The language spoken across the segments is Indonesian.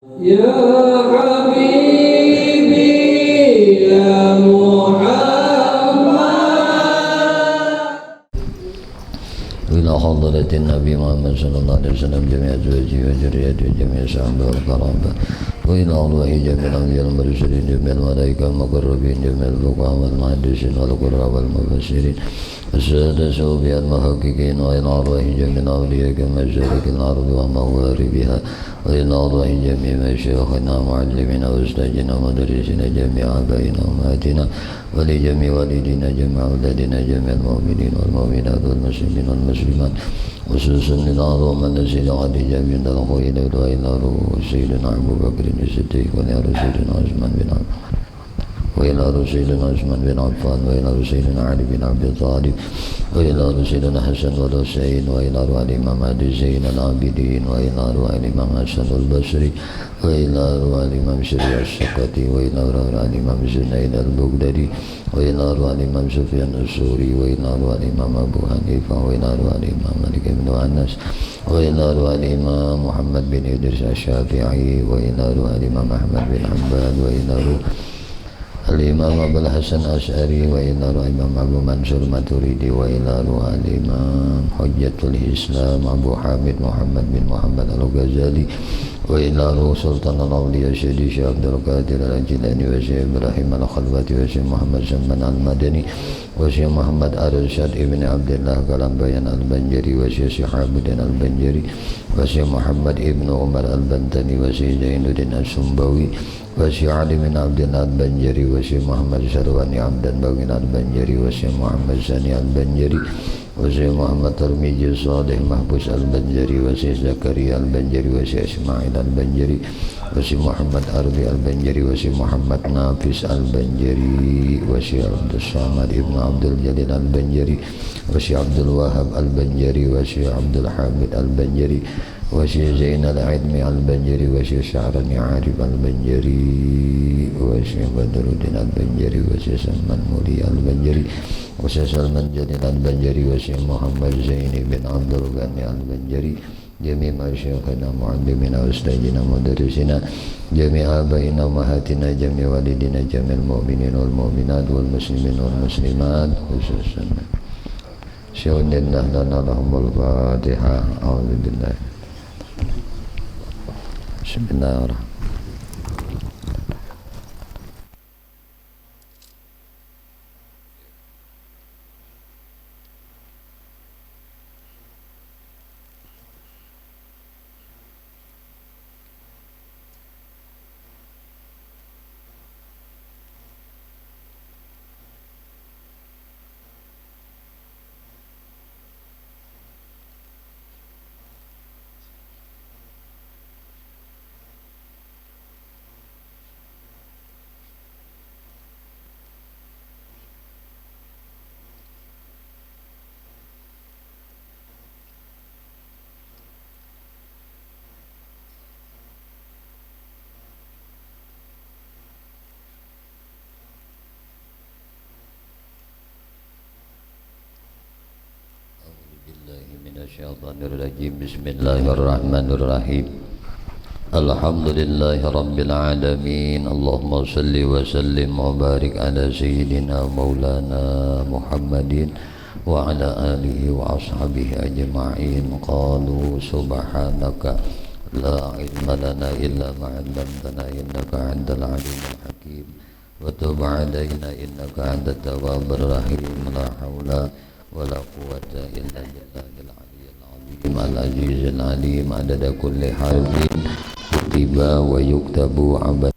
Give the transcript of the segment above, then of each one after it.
يا حبيبي يا محمد إلى حضرة النبي محمد صلى الله عليه وسلم جميع أزواجه وذريته وجميع صحبه والكرامة وإلى أرواح جميع الأنبياء المرسلين جميع الملائكة المقربين جميع الفقهاء والمحدثين والقراء والمفسرين السادة صوفياء المحققين وإلى أرواح جميع الأولياء كمشارق الأرض ومغاربها وإلى أرواح جميع مشايخنا معلمنا وأستاذنا ومدرسنا جميع آبائنا وأمهاتنا ولجميع والدينا جميع أولادنا جميع المؤمنين والمؤمنات والمسلمين والمسلمات خصوصا للأعظم الذين علي جميع الخير وإلى روح سيدنا أبو بكر الصديق وإلى سيدنا عثمان بن عفان وإلى سيدنا عثمان بن عفان وإلى سيدنا علي بن عبد طالب وإلى سيدنا حسن والحسين وإلى روح الإمام علي زين العابدين وإلى روح الإمام حسن البصري وإلى روح الإمام شريع السقطي وإلى روح الإمام زنيد البغدادي وإلى روح الإمام سفيان الثوري وإلى روح الإمام أبو حنيفة وإلى روح الإمام مالك بن أنس وإلى روح الإمام محمد بن إدريس الشافعي وإلى روح الإمام أحمد بن حنبل وإلى روح الإمام أبو الحسن الأشعري وإلى روح الإمام أبو منصور ماتريدي وإلى روح الإمام حجة الإسلام أبو حامد محمد بن محمد الغزالي وإلى روح سلطان الأولياء سيدي شيخ عبد القادر الجيلاني وشيخ إبراهيم الخلوتي وشيخ محمد سلمان المدني وشيخ محمد أرشد ابن عبد الله كلامبيان البنجري وشيخ شهاب الدين البنجري وشيخ محمد ابن عمر البنتني وشيخ زين الدين السنبوي وشيخ علي بن عبد الله البنجري وشيخ محمد شرواني عبد الباقين البنجري وشيخ محمد ساني البنجري وشيخ محمد ترميجي صالح محبوس البنجري وشيخ زكريا البنجري وشيخ إسماعيل البنجري وشيخ محمد أربي البنجري وشيخ محمد نافس البنجري وشيخ عبد الصمد ابن عبد الجليل البنجري وشيخ عبد الوهاب البنجري وشيخ عبد الحامد البنجري وشيخ زين العلمي البنجري وشيخ شعراني عارف البنجري وشيخ بدر الدين البنجري وشيخ سلمان مولي البنجري وشيخ سلمان جليل البنجري وشيخ محمد زيني بن عبد الغني البنجري جميع مشايخنا معلمنا واستاذنا مدرسنا جميع آبائنا وأمهاتنا جميع والدينا جميع المؤمنين والمؤمنات والمسلمين والمسلمات خصوصا شهد الله لنا لهم الفاتحة أعوذ بالله بسم الله الرحمن Bismillahirrahmanirrahim. Bismillahirrahmanirrahim. Alhamdulillahi rabbil alamin. Allahumma salli wa sallim wa barik ala sayyidina maulana Muhammadin wa ala alihi wa ashabihi ajma'in. Qalu subhanaka la ilma lana illa ma 'allamtana innaka antal alimul hakim wa tub 'alaina innaka antat tawwabur rahim. La haula wala quwwata illa billahil aliyyil azim al-azizil alim adada kulli harfin kutiba wa yuktabu abad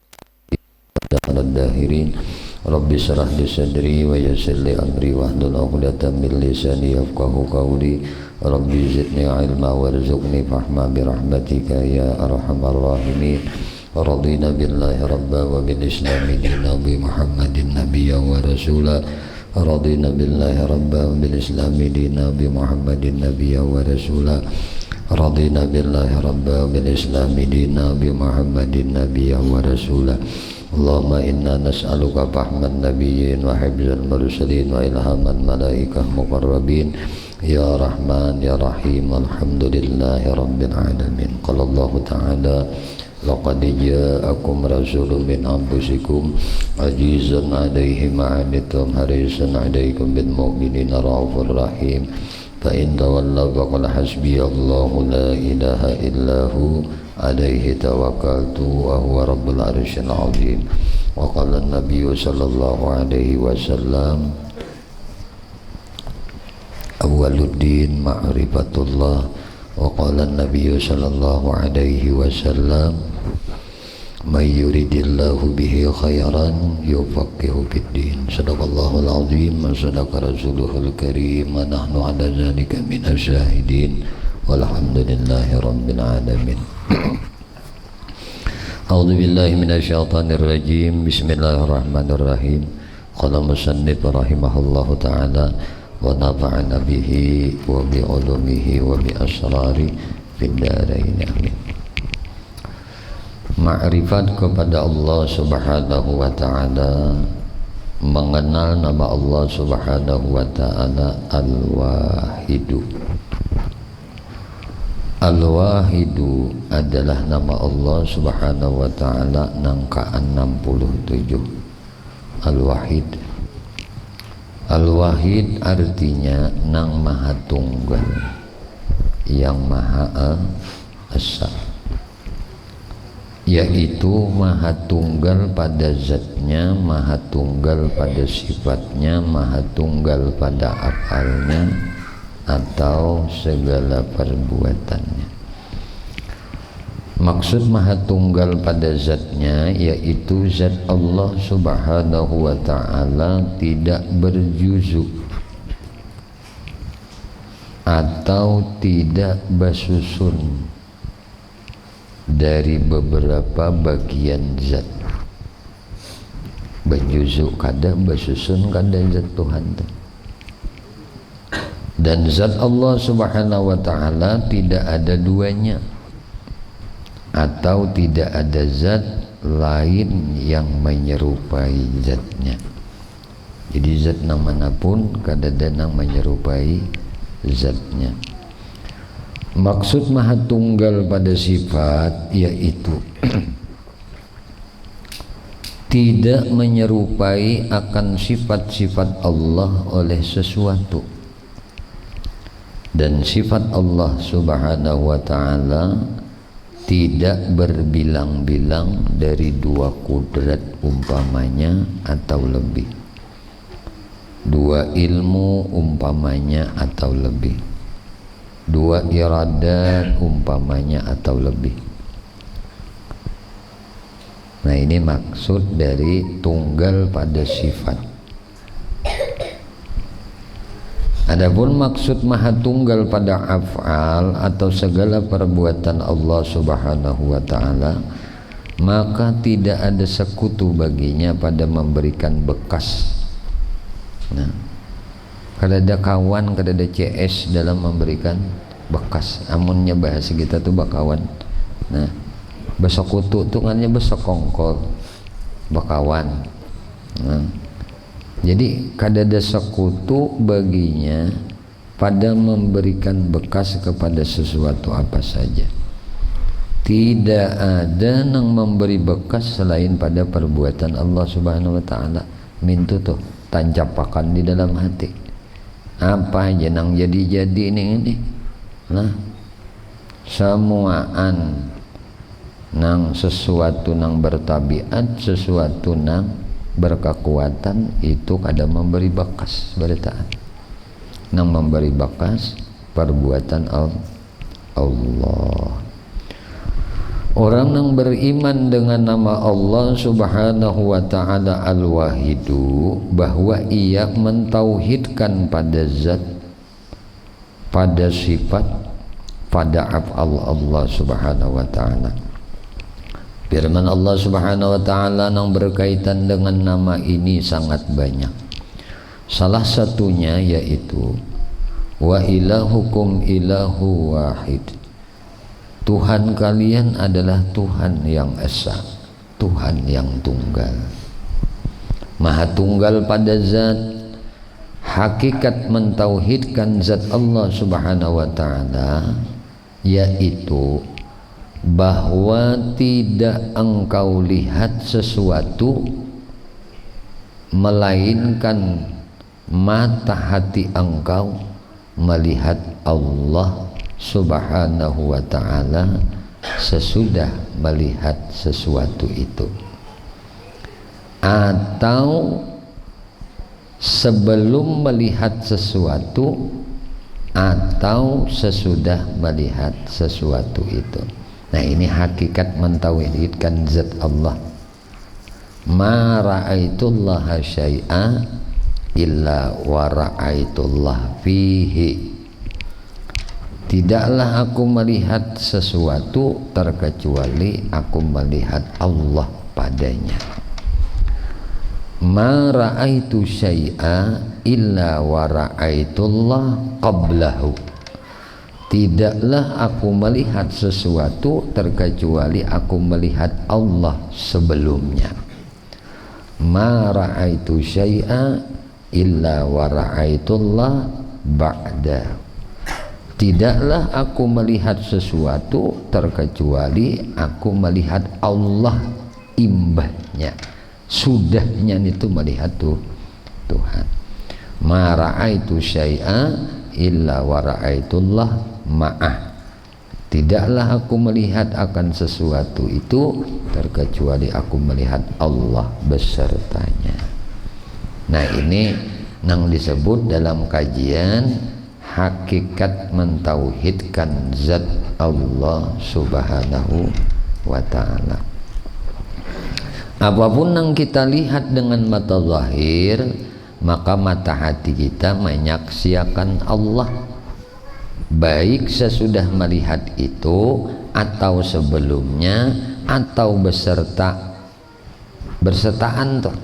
dahirin. Rabbi shrah li sadri wa yassir li amri wahlul 'uqdatam min lisani yafqahu qawli. Rabbi zidni ilma warzuqni fahma bi rahmatika ya arhamar rahimin. Radina billahi rabba wa bil islami dinan bi Muhammadin nabiyyan wa rasula. Radina billahi rabba wa bil islami dinan bi Muhammadin nabiyyan wa rasula. Radina billahi rabba wa bil islami dinan bi Muhammadin nabiyyan wa rasula. Allahumma inna nas'aluka fahman nabiyyin wa hifzal mursalin wa ilhaman malaikah muqarrabin ya rahman ya rahim. Alhamdulillahi rabbil alamin. Qala Allah ta'ala laqad ja'akum rasulun min anfusikum azizun 'alaihi ma 'anittum harisun 'alaikum bil mu'minina raufur rahim fa in tawallaw faqul hasbiyallahu la ilaha illahu 'alaihi tawakkaltu wa huwa rabbul 'arsyil 'azim wa qala an-nabiyyu sallallahu alaihi wasallam awwaluddin ma'rifatullah wa qala an-nabiyyu sallallahu alaihi wasallam may yuridillahu bihi khairan yufaqihu fid-din. Sadaqallahul azim wa sadaqa rasuluhul karim wa nahnu ala dzalika minasy syahidin walhamdulillahi rabbil alamin. A'udzu billahi minasy syaithanir rajim. Bismillahirrahmanirrahim. Qala musannif rahimahullahu taala wa nafa'ana bihi wa bi ulumihi wa bi asrari fid dharain amin. Ma'rifat kepada Allah subhanahu wa ta'ala, mengenal nama Allah subhanahu wa ta'ala Al-Wahidu. Al-Wahidu adalah nama Allah subhanahu wa ta'ala nangka 67. Al-Wahid. Al-Wahid artinya nang maha tunggal, yang maha esa, yaitu maha tunggal pada zatnya, maha tunggal pada sifatnya, maha tunggal pada afalnya atau segala perbuatannya. Maksud maha tunggal pada zatnya yaitu zat Allah subhanahu wa ta'ala tidak berjuzuk atau tidak bersusun dari beberapa bagian zat. Berjuzuk kada, bersusun kada zat Tuhan tu. Dan zat Allah subhanahu wa ta'ala tidak ada duanya, atau tidak ada zat lain yang menyerupai zatnya. Jadi zat nang manapun kada ada nang menyerupai zatnya. Maksud maha tunggal pada sifat yaitu tidak menyerupai akan sifat-sifat Allah oleh sesuatu, dan sifat Allah subhanahu wa ta'ala tidak berbilang-bilang dari dua kudrat umpamanya atau lebih, dua ilmu umpamanya atau lebih, dua iradat umpamanya atau lebih. Nah, ini maksud dari tunggal pada sifat. Adapun maksud maha tunggal pada af'al atau segala perbuatan Allah subhanahu wa ta'ala, maka tidak ada sekutu baginya pada memberikan bekas. Nah, kada ada kawan, kada ada CS dalam memberikan bekas. Amunnya bahasa kita tuh bakawan. Nah, besekutu tuh kannya besekongkol, bakawan. Nah, jadi kada ada sekutu baginya pada memberikan bekas kepada sesuatu apa saja. Tidak ada yang memberi bekas selain pada perbuatan Allah subhanahu wa ta'ala. Mintu tuh tancapakan di dalam hati. Apa aja nang jadi-jadi ini. Nah, semuaan nang sesuatu nang bertabiat, sesuatu nang berkekuatan itu kada memberi bekas bertaat. Nang memberi bekas perbuatan Allah. Orang yang beriman dengan nama Allah subhanahu wa ta'ala Al-Wahidu, bahwa ia mentauhidkan pada zat, pada sifat, pada af'al Allah subhanahu wa ta'ala. Firman Allah subhanahu wa ta'ala yang berkaitan dengan nama ini sangat banyak. Salah satunya yaitu wa ilahukum ilahu wahid. Tuhan kalian adalah Tuhan yang esa, Tuhan yang tunggal. Maha tunggal pada zat. Hakikat mentauhidkan zat Allah subhanahu wa ta'ala yaitu bahwa tidak engkau lihat sesuatu melainkan mata hati engkau melihat Allah Subhanahu wa ta'ala sesudah melihat sesuatu itu, atau sebelum melihat sesuatu, atau sesudah melihat sesuatu itu. Nah, ini hakikat mentauhidkan zat Allah. Ma ra'aitullaha syai'a illa wa ra'aitullah fihi. Tidaklah aku melihat sesuatu terkecuali aku melihat Allah padanya. Ma ra'aitu syai'a illa wa ra'aitullah qablahu. Tidaklah aku melihat sesuatu terkecuali aku melihat Allah sebelumnya. Ma ra'aitu syai'a illa wa ra'aitullah ba'da. Tidaklah aku melihat sesuatu terkecuali aku melihat Allah imbahnya, sudahnya itu melihat Tuhan. Ma ra'aitu syai'a illa wa ra'aitullah ma'ah. Tidaklah aku melihat akan sesuatu itu terkecuali aku melihat Allah besertanya. Nah, ini yang disebut dalam kajian hakikat mentauhidkan zat Allah Subhanahu wa ta'ala. Apapun yang kita lihat dengan mata zahir, maka mata hati kita menyaksikan Allah, baik sesudah melihat itu atau sebelumnya, atau bersertaan tuh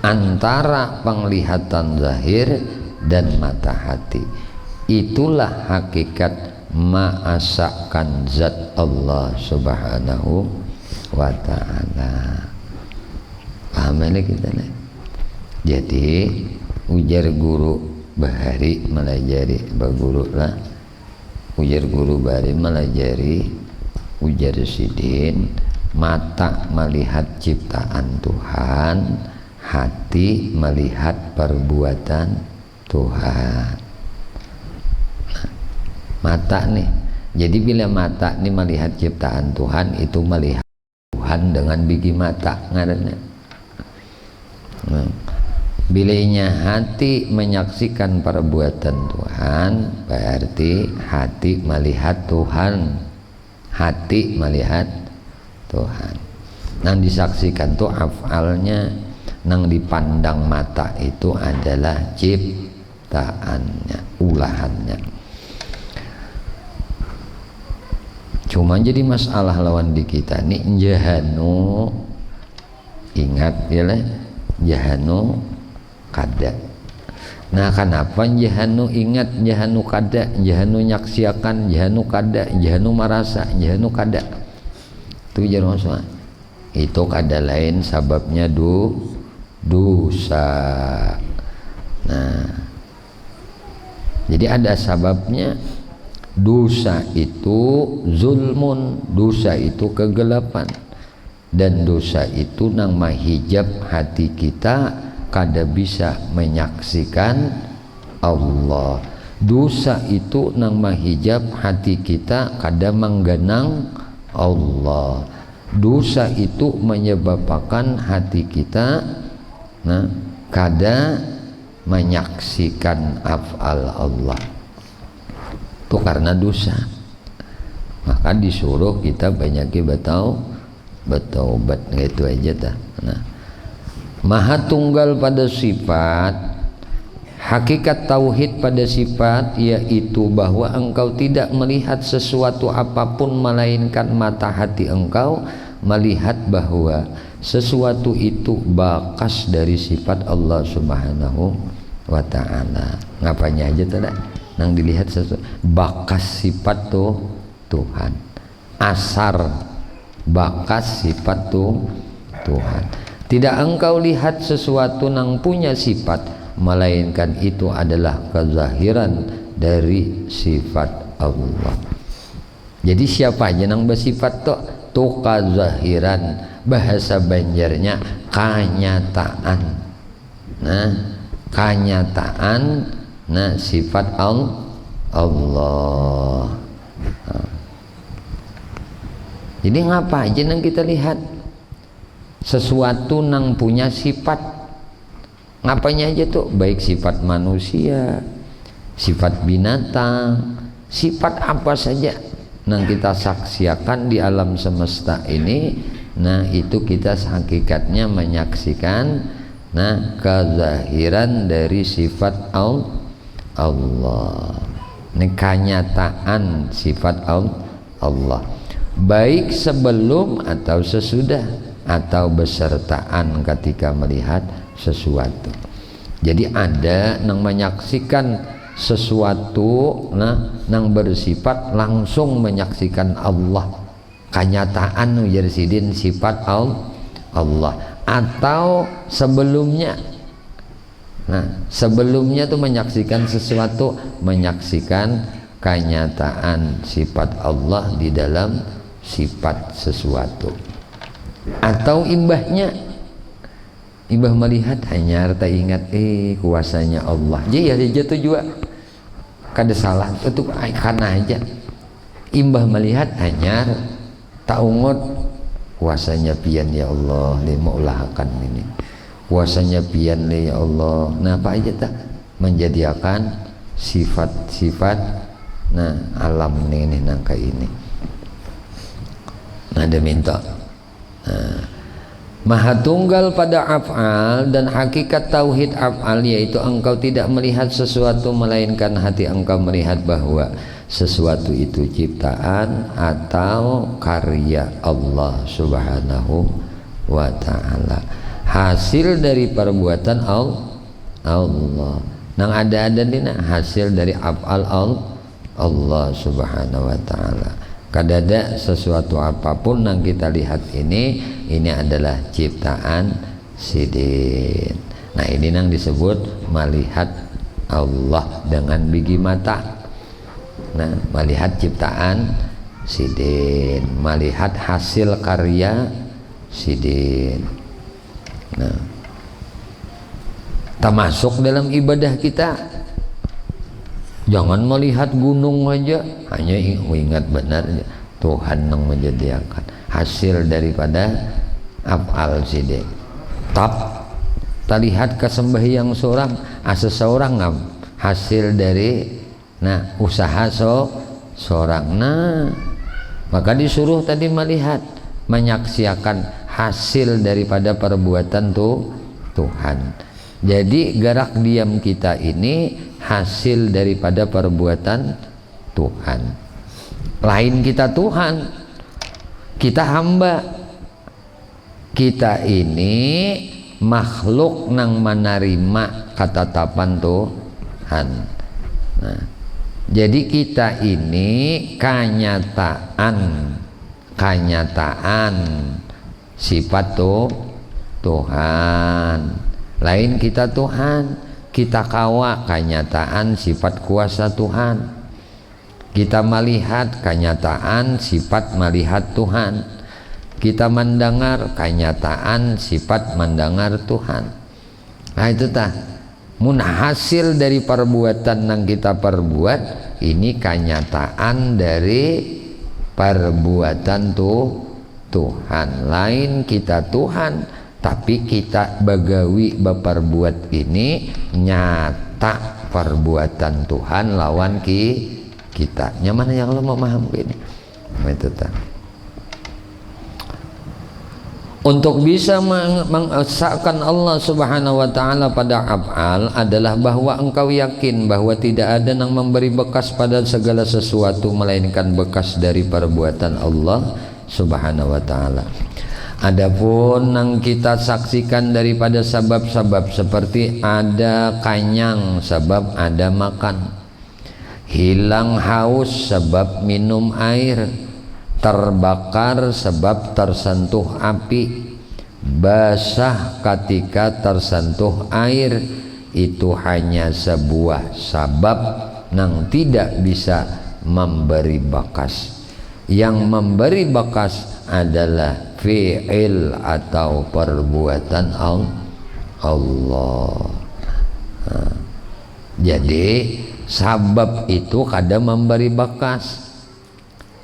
antara penglihatan zahir dan mata hati. Itulah hakikat ma'asakan zat Allah Subhanahu wa ta'ala. Paham ini kita nih? Jadi ujar guru bahari melajari baguru lah, ujar guru bahari melajari ujar sidin, mata melihat ciptaan Tuhan, hati melihat perbuatan Tuhan. Nah, mata nih, jadi bila mata nih melihat ciptaan Tuhan, itu melihat Tuhan dengan biji mata ngarannya. Nah, bilanya hati menyaksikan perbuatan Tuhan, berarti hati melihat Tuhan, hati melihat Tuhan. Nang disaksikan tuh afalnya, nang dipandang mata itu adalah ciptaannya, ulahannya. Cuma jadi masalah lawan di kita nih, jahanu, ingat ya lah, jahanu kada. Nah, kenapa jahanu ingat, jahanu kada, jahanu nyaksiakan, jahanu kada, jahanu marasa, jahanu kada? Itu jangan semua. Itu kada lain sababnya dosa. Nah, jadi ada sababnya. Dosa itu zulmun, dosa itu kegelapan, dan dosa itu nang mahijab hati kita kada bisa menyaksikan Allah. Dosa itu nang mahijab hati kita kada menggenang Allah. Dosa itu menyebabkan hati kita kada menyaksikan af'al Allah. Itu karena dosa. Maka disuruh kita banyaki bertaubat gitu aja dah. Nah, Maha Tunggal pada sifat, hakikat tauhid pada sifat, yaitu bahwa engkau tidak melihat sesuatu apapun melainkan mata hati engkau melihat bahwa sesuatu itu bakas dari sifat Allah Subhanahu wa ta'ala. Ngapanya aja tidak nang dilihat sesuatu bakas sifat tuh Tuhan, asar bakas sifat tuh Tuhan. Tidak engkau lihat sesuatu nang punya sifat, melainkan itu adalah kezahiran dari sifat Allah. Jadi siapa aja nang bersifat tu kazahiran, bahasa Banjarnya kanyataan. Nah, kanyataan, nah sifat Allah. Nah. Jadi ngapa aja nang kita lihat sesuatu nang punya sifat, ngapanya aja tuh, baik sifat manusia, sifat binatang, sifat apa saja nang kita saksikan di alam semesta ini. Nah itu kita hakikatnya menyaksikan nah kezahiran dari sifat Allah. Ini kenyataan sifat Allah, baik sebelum atau sesudah atau besertaan ketika melihat sesuatu. Jadi ada nang menyaksikan sesuatu nang bersifat langsung menyaksikan Allah, kenyataan jersidin sifat Allah, atau sebelumnya. Nah sebelumnya tuh menyaksikan sesuatu, menyaksikan kenyataan sifat Allah di dalam sifat sesuatu, atau imbahnya, imbah melihat hanya harta ingat kuasanya Allah. Jadi ya jatuh juga kada salah itu karena aja imbah melihat hanya taungot kuasanya pian ya Allah lima ulahakan ini, kuasanya pian ya Allah. Nah apa aja tak menjadikan sifat-sifat nah alam ini nangka ini. Nah dia minta Maha tunggal pada af'al, dan hakikat tauhid af'al yaitu engkau tidak melihat sesuatu melainkan hati engkau melihat bahwa sesuatu itu ciptaan atau karya Allah subhanahu wa ta'ala, hasil dari perbuatan Allah. Nang ada dina hasil dari af'al Allah subhanahu wa ta'ala. Kadada sesuatu apapun yang kita lihat ini adalah ciptaan sidin. Nah ini yang disebut melihat Allah dengan biji mata. Nah melihat ciptaan sidin, melihat hasil karya sidin. Nah termasuk dalam ibadah kita. Jangan melihat gunung aja, hanya ingat benar Tuhan yang menyediakan hasil daripada af'al sidin. Tak lihat kesembahyang seorang, seseorang hasil dari nah usaha seorang. Nah maka disuruh tadi melihat, menyaksikan hasil daripada perbuatan Tuhan. Jadi gerak diam kita ini hasil daripada perbuatan Tuhan. Lain kita Tuhan, kita hamba. Kita ini makhluk nang menerima ketetapan Tuhan. Nah, jadi kita ini kenyataan sifat Tuhan. Lain kita Tuhan, kita kawa kenyataan sifat kuasa Tuhan. Kita melihat kenyataan sifat melihat Tuhan. Kita mendengar kenyataan sifat mendengar Tuhan. Nah itu mun hasil dari perbuatan yang kita perbuat ini kenyataan dari perbuatan Tuhan. Lain kita Tuhan, tapi kita bagawi berbuat ini nyata perbuatan Tuhan lawan kita. Nyaman yang lo memaham ini. Itu untuk bisa mengesahkan Allah subhanahu wa ta'ala pada af'al adalah bahwa engkau yakin bahwa tidak ada yang memberi bekas pada segala sesuatu melainkan bekas dari perbuatan Allah subhanahu wa ta'ala. Adapun yang kita saksikan daripada sebab-sebab seperti ada kanyang sebab ada makan, hilang haus sebab minum air, terbakar sebab tersentuh api, basah ketika tersentuh air, itu hanya sebuah sebab yang tidak bisa memberi bekas. Yang memberi bekas adalah fi'il atau perbuatan Allah. Nah, jadi sabab itu kadang memberi bekas.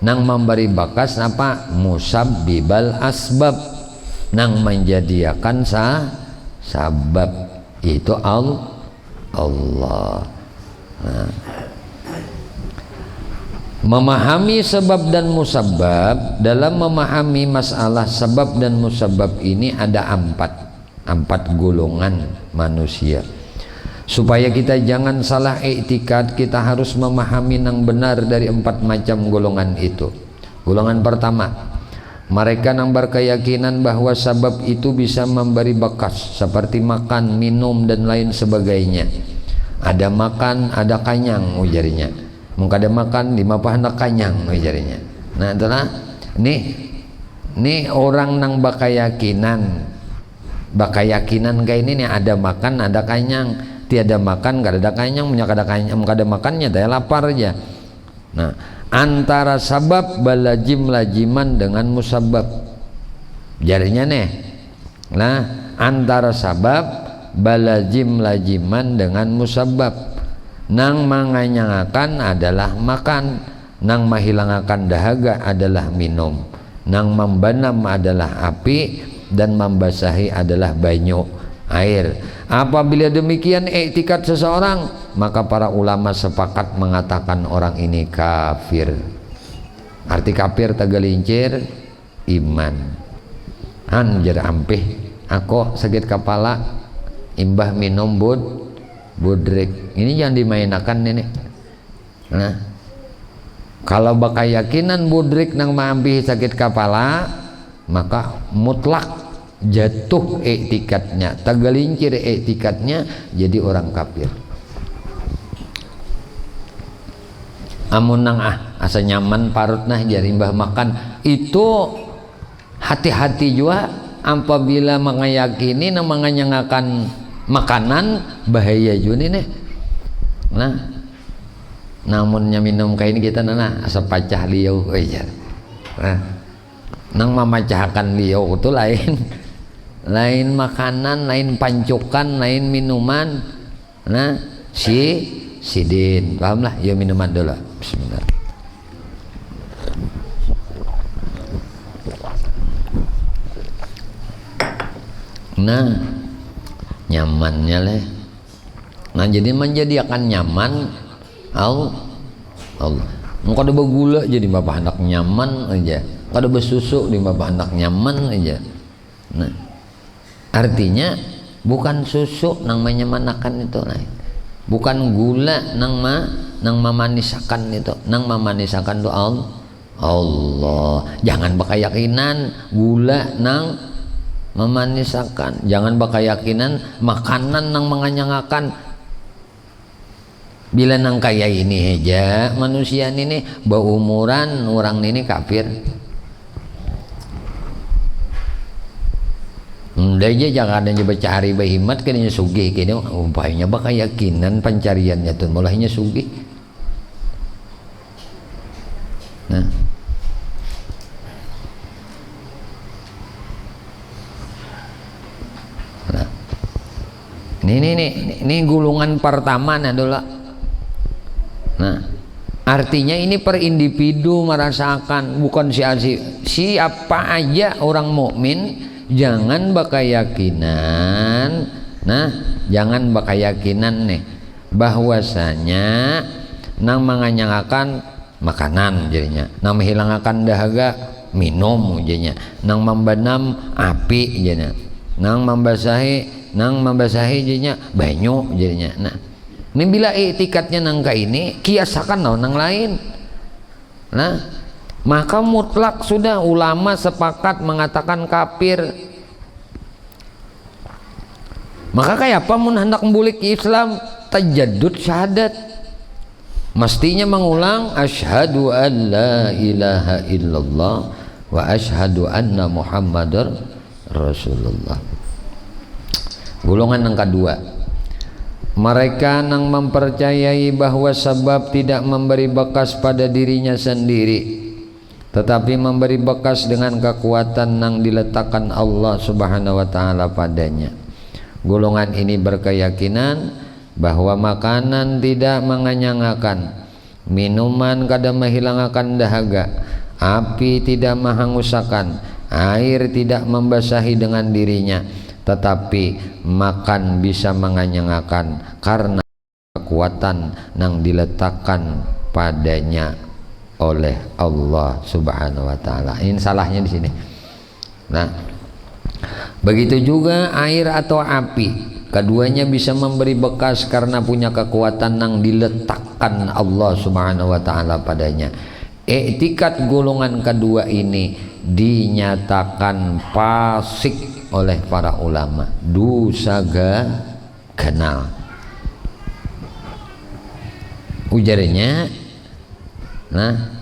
Nang memberi bekas apa? Musabbibal asbab. Nang menjadikan sabab itu Allah. Nah, memahami sebab dan musabab. Dalam memahami masalah sebab dan musabab ini ada empat golongan manusia. Supaya kita jangan salah i'tikad, kita harus memahami yang benar dari 4 macam golongan itu. Golongan pertama, mereka yang berkeyakinan bahwa sebab itu bisa memberi bekas, seperti makan, minum dan lain sebagainya. Ada makan, ada kanyang ujarnya. Mungkin ada makan, di mapah hendak kanyang ujarnya. Nah, itulah nih orang yang bakayakinan kayak ini nih, ada makan, ada kanyang. Tiada makan, gak ada kanyang, punya kada kanyang, gak ada makannya, dia lapar aja. Nah, antara sabab balajim-lajiman dengan musabab. Jadinya nih, nah antara sabab balajim-lajiman dengan musabab. Nang manganyangakan adalah makan, nang mahilangakan dahaga adalah minum, nang membanam adalah api, dan membasahi adalah banyu, air. Apabila demikian i'tikad seseorang, maka para ulama sepakat mengatakan orang ini kafir. Arti kafir tegelincir iman. Anjir ampih, aku sakit kepala, imbah minum budrik. Ini jangan dimainakan ini. Nah, kalau baka yakinan budrik nang maampih sakit kepala, maka mutlak jatuh i'tikadnya, tegelincir i'tikadnya, jadi orang kafir. Amun nang asa nyaman parut nah jari mbah makan, itu hati-hati juga apabila mengayakini nang menganyangakan makanan bahaya juga nih. Nah, namunnya minum kayak ini kita nana asa pacah liau aja. Nah, nang memecahkan liau itu lain makanan, lain pancukan, lain minuman. Nah, sidin, pahamlah? Ya minuman dulu. Bismillah. Nah, nyamannya leh. Nah, jadi menjadikan nyaman Allah. Engkau ada bergula jadi bapak anak nyaman aja. Kalau bersusu di bapak anak nyaman aja. Nah, artinya bukan susu nang menyemanakan itu lain, bukan gula nang memanisakan itu, nang memanisakan itu Allah. Jangan bakayakinan gula nang memanisakan, jangan bakayakinan makanan nang menganyangakan. Bila nang kaya ini aja manusia ini berumuran orang ini kafir. Dia jangan ada cari bahimat kayaknya sugih kini umpamanya bakal yakinan pencariannya tuh mulainya sugih. Nah, ini gulungan pertama nah dulu. Nah, artinya ini per individu merasakan, bukan siapa aja orang mukmin. Jangan bakayakinan, nah jangan bakayakinan nih bahwasanya nang menganyangakan makanan jadinya, nang menghilangkan dahaga minum jadinya, nang membenam api jadinya, nang membasahi jadinya banyu jadinya. Nah, ini bila i'tikadnya nangka ini kiasakan nang lain. Nah, maka mutlak sudah ulama sepakat mengatakan kafir. Maka kayak apa mun hendak membulik Islam tajaddud syahadat, mestinya mengulang asyhadu an la ilaha illallah wa asyhadu anna muhammadar rasulullah. Golongan yang kedua, mereka yang mempercayai bahwa sebab tidak memberi bekas pada dirinya sendiri, tetapi memberi bekas dengan kekuatan yang diletakkan Allah Subhanahu wa taala padanya. Golongan ini berkeyakinan bahwa makanan tidak mengenyangkan, minuman kada menghilangkan dahaga, api tidak menghanguskan, air tidak membasahi dengan dirinya, tetapi makan bisa mengenyangkan karena kekuatan yang diletakkan padanya oleh Allah Subhanahu wa taala. Ini salahnya di sini. Nah, begitu juga air atau api, keduanya bisa memberi bekas karena punya kekuatan yang diletakkan Allah Subhanahu wa taala padanya. Iktikad golongan kedua ini dinyatakan fasik oleh para ulama, dosa ganal. Ujarnya, nah,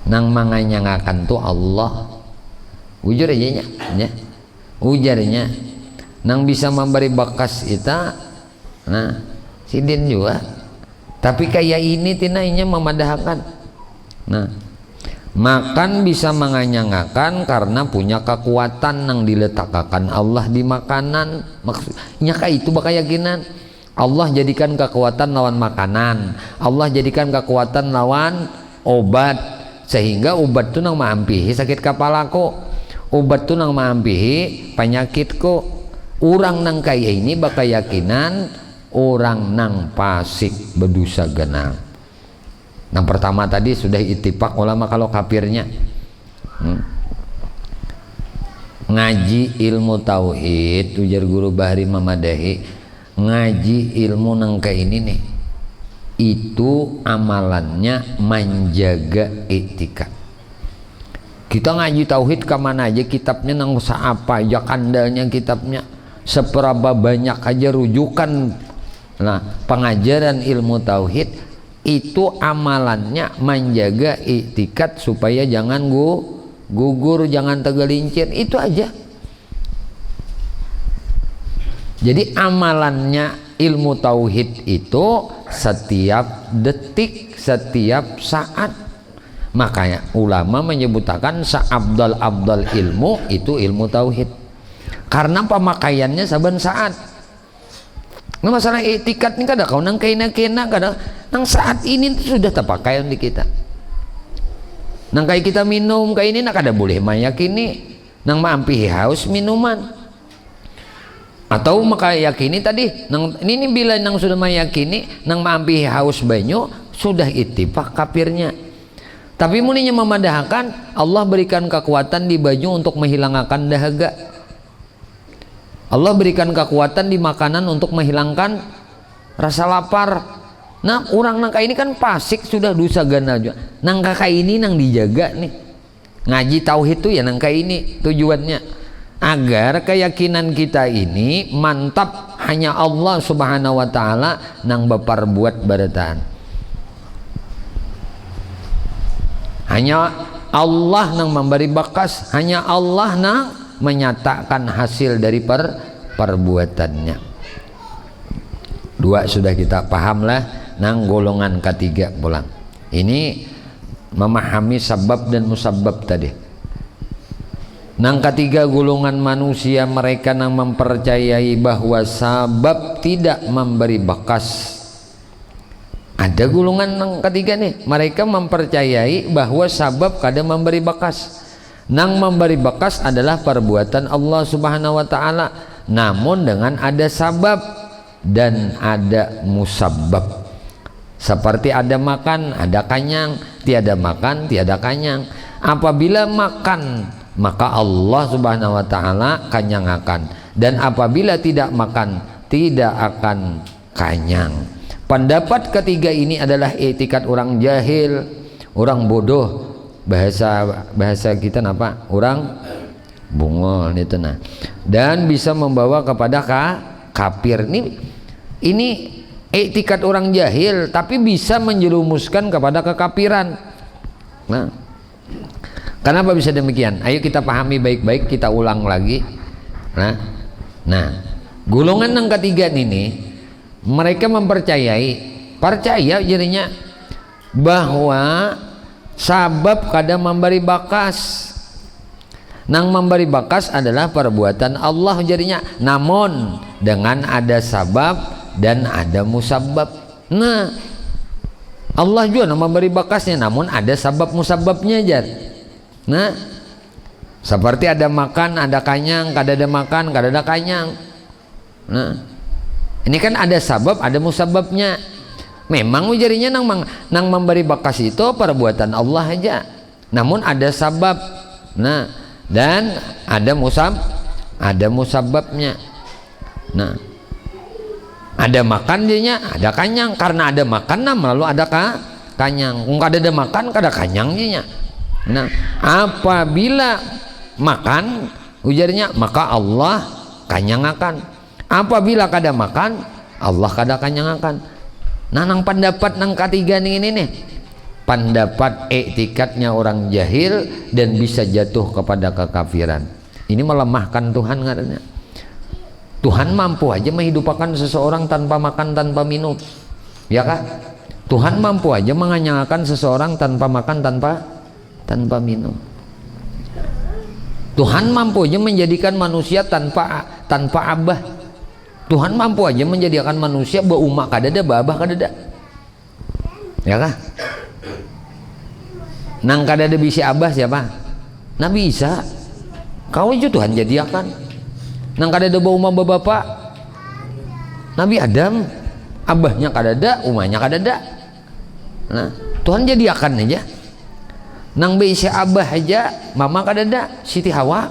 nang manganyangakan tu Allah. Ujur aja nya. Ujarnya, nang bisa memberi bekas kita, nah, sidin juga. Tapi kayak ini tinainya memadahkan. Nah, makan bisa menganyangakan karena punya kekuatan yang diletakkan Allah di makanan. Maksudnya kayak itu keyakinan. Allah jadikan kekuatan lawan makanan, Allah jadikan kekuatan lawan obat, sehingga obat itu nang maampihi sakit kepalaku, obat itu nang maampihi penyakitku. Orang nang kaya ini bakayakinan orang nang fasik berdosa genal. Yang pertama tadi sudah ittifaq ulama kalau kafirnya ngaji ilmu tauhid, ujar guru Bahri Mamadahi, ngaji ilmu nangka ini nih, itu amalannya menjaga etika. Kita ngaji tauhid kemana aja kitabnya, nang apa aja kandalnya kitabnya, seberapa banyak aja rujukan. Nah, pengajaran ilmu tauhid itu amalannya menjaga etikat supaya jangan gugur, jangan tergelincir, itu aja. Jadi amalannya ilmu tauhid itu setiap detik, setiap saat. Makanya ulama menyebutkan seabdal ilmu itu ilmu tauhid, karena pemakaiannya saban saat. Nah, masalah etikat ini kada kau nang kena kada nang saat ini sudah terpakai di kita. Nang kayak kita minum kayak ini nak kada boleh meyakini nang maampihi haus minuman. Atau maka yakini tadi nang ini bila nang sudah meyakini nang maampihi haus banyu sudah ittifaq kafirnya. Tapi muninya memadahkan Allah berikan kekuatan di baju untuk menghilangkan dahaga. Allah berikan kekuatan di makanan untuk menghilangkan rasa lapar. Nah, orang nangka ini kan fasik sudah dosa gana juga. Nangka ini nang dijaga nih. Ngaji tauhid itu ya nangka ini tujuannya. Agar keyakinan kita ini mantap hanya Allah Subhanahu wa taala nang beperbuat barataan. Hanya Allah nang memberi bekas, hanya Allah nang menyatakan hasil dari perbuatannya. Dua sudah kita pahamlah, nang golongan ketiga pulang. Ini memahami sabab dan musabab tadi. Nang ketiga golongan manusia, mereka nang mempercayai bahwa sabab tidak memberi bekas. Ada golongan nang ketiga nih, mereka mempercayai bahwa sabab kada memberi bekas. Nang memberi bekas adalah perbuatan Allah Subhanahu wa taala, namun dengan ada sabab dan ada musabbab. Seperti ada makan, ada kanyang, tiada makan, tiada kanyang. Apabila makan, maka Allah Subhanahu wa taala kanyangakan, dan apabila tidak makan, tidak akan kanyang. Pendapat ketiga ini adalah etikat orang jahil, orang bodoh, bahasa kita apa? Orang bungol itu nah. Dan bisa membawa kepada kafir. Ini etikat orang jahil tapi bisa menjerumuskan kepada kekafiran. Nah, kenapa bisa demikian? Ayo kita pahami baik-baik, kita ulang lagi. Nah, golongan yang ketiga ini mereka percaya jadinya bahwa sabab kada memberi bakas. Nang memberi bakas adalah perbuatan Allah jadinya, namun dengan ada sabab dan ada musabab. Nah, Allah juga memberi bakasnya, namun ada sabab musababnya aja. Nah, seperti ada makan, ada kanyang, kada ada makan, kada ada kanyang. Nah, ini kan ada sabab, ada musababnya. Memang ujarinya nang memberi bakas itu perbuatan Allah aja, namun ada sabab. Nah, dan ada musababnya. Nah, ada makan jadinya ada kanyang, karena ada makan lalu ada kanyang. Kung kada ada makan kada kanyang jadinya. Nah, apabila makan ujarnya maka Allah kanyang akan. Apabila kada makan Allah kada kanyang akan. Nah, nang pendapat nang ketiga ini nih, pendapat etikatnya orang jahil dan bisa jatuh kepada kekafiran. Ini melemahkan Tuhan katanya. Tuhan mampu aja menghidupkan seseorang tanpa makan, tanpa minum, ya kah? Tuhan mampu aja menganyangkan seseorang tanpa makan, tanpa minum. Tuhan mampu aja menjadikan manusia tanpa abah. Tuhan mampu aja menjadikan manusia berumak kadada, babah kadada, ya kah? Nang kadada bisa abah siapa? Nah bisa. Kau aja Tuhan jadikan. Nang kadada berumak bapak, Nabi Adam, abahnya kadada, umahnya kadada. Nah, Tuhan jadikan aja. Nang bisa abah aja, mama kadada, Siti Hawa.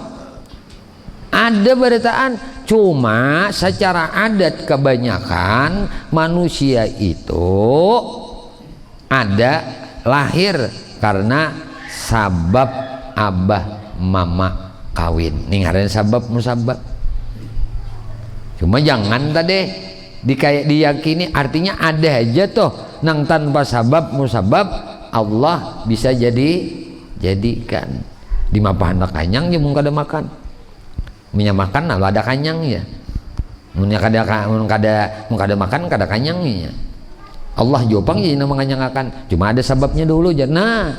Ada beritaan. Cuma secara adat kebanyakan manusia itu ada lahir karena sabab abah mama kawin. Nih ngaran sabab musabab. Cuma jangan tadi diyakini artinya ada aja toh nang tanpa sabab musabab Allah bisa jadikan. Di mapah anak kanyang dia mun kada makan. Minyak makan lalu ada kanyangnya. Mun kada makan kada kanyangnya. Allah jopang jadi nama kanyangakan. Cuma ada sebabnya dulu aja. Nah,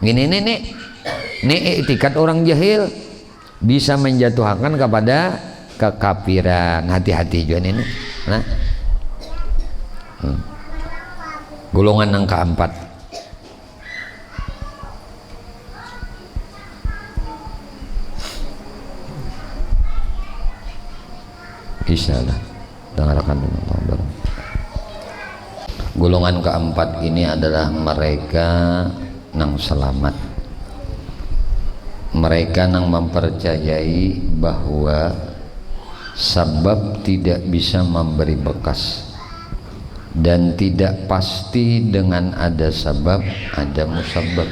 ini etikat orang jahil bisa menjatuhkan kepada kekafiran. Hati-hati juga ini. Nah, golongan yang keempat. Isyalah dengarkan Allah. Golongan keempat ini adalah mereka nang selamat, mereka nang mempercayai bahwa sabab tidak bisa memberi bekas dan tidak pasti dengan ada sabab ada musabab.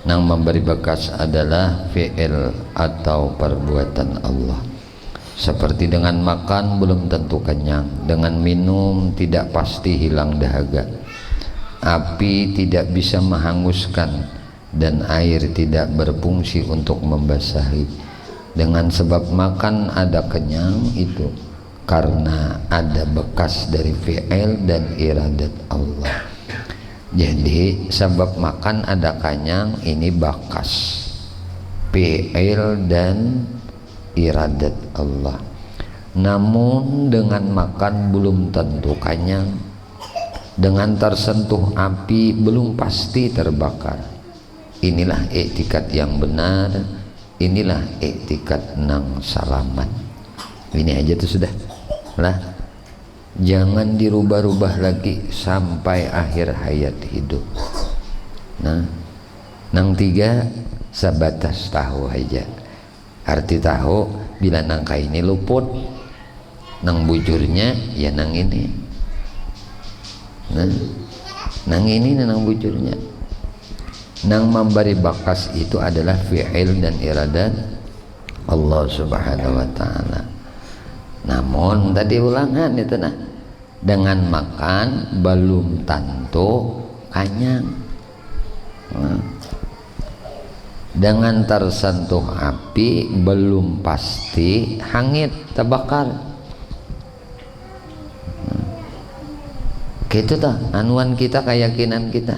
Nang memberi bekas adalah fi'il atau perbuatan Allah. Seperti dengan makan belum tentu kenyang, dengan minum tidak pasti hilang dahaga, api tidak bisa menghanguskan, dan air tidak berfungsi untuk membasahi. Dengan sebab makan ada kenyang itu karena ada bekas dari fi'il dan iradat Allah. Jadi sebab makan ada kenyang ini bekas fi'il dan iradat Allah. Namun dengan makan belum tentu kenyang, dengan tersentuh api belum pasti terbakar. Inilah etikat yang benar, inilah etikat nang salamat. Ini aja tuh sudah lah, jangan dirubah-rubah lagi sampai akhir hayat hidup. Nah, nang tiga sebatas tahu aja. Arti tahu bila nangka ini luput, nang bujurnya ya nang ini. Nah, nang ini nang bujurnya. Nang memberi bakas itu adalah fi'il dan iradat Allah Subhanahu wa taala. Namun tadi ulangan itu nah, dengan makan belum tentu kenyang. Nah, dengan tersentuh api belum pasti hangit terbakar. Gitu tah anuan kita, keyakinan kita.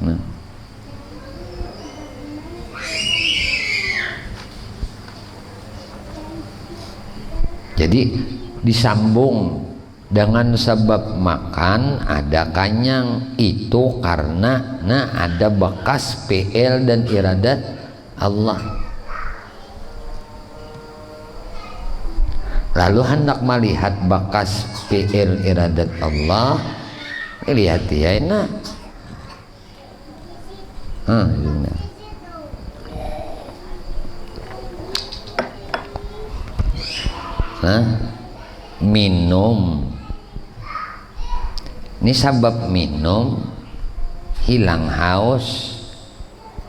Nah. Jadi disambung dengan sebab makan ada kanyang itu karena ada bekas PL dan iradat Allah. Lalu hendak melihat bekas PL iradat Allah, lihat ya enak. Minum. Ini sebab minum hilang haus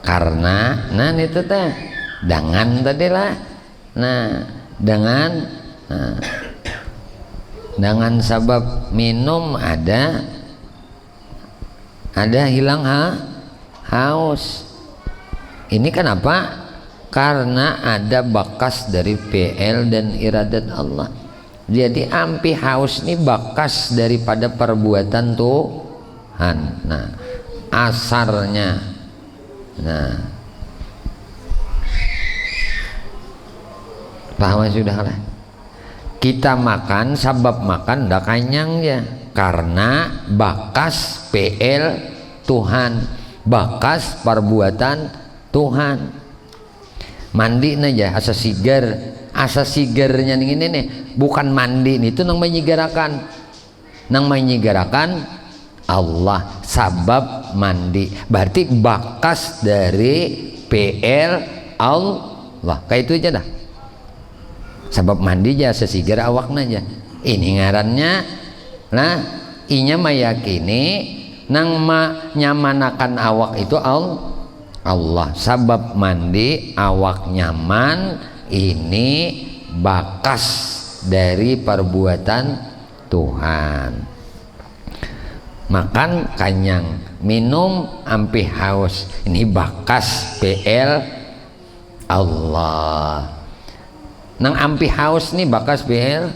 karena itu teh dengan tadi lah. Dengan sebab minum ada hilang haus. Ini kenapa? Karena ada bekas dari PL dan iradat Allah. Jadi ampi haus ini bekas daripada perbuatan Tuhan. Asarnya. Paham sudah lah. Kita makan, sabab makan dah kanyang ya. Karena bekas PL Tuhan, bekas perbuatan Tuhan. Mandi aja asa sigarnya ini nih bukan mandi nih, itu nang menyigarakan Allah sabab mandi, berarti bakas dari PL Allah kayak itu aja dah. Sabab mandi aja sesigar awakna aja ini ngarannya. Inya meyakini nang nyamanakan awak itu Allah. Sabab mandi awak nyaman ini bakas dari perbuatan Tuhan. Makan kanyang, minum ampi haus, ini bakas PL Allah. Nang ampi haus nih bakas PL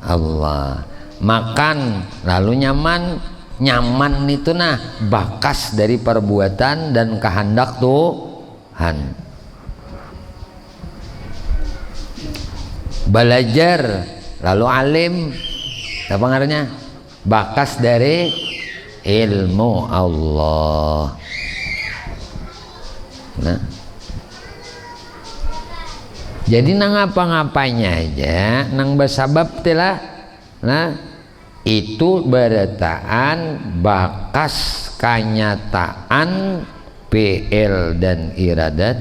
Allah. Makan lalu nyaman itu bakas dari perbuatan dan kehendak Tuhan. Belajar lalu alim apa ngarannya? Bakas dari ilmu Allah. Jadi nang apa-ngapanya aja nang bersabab telah itu berataan bakas kanyataan PL dan iradat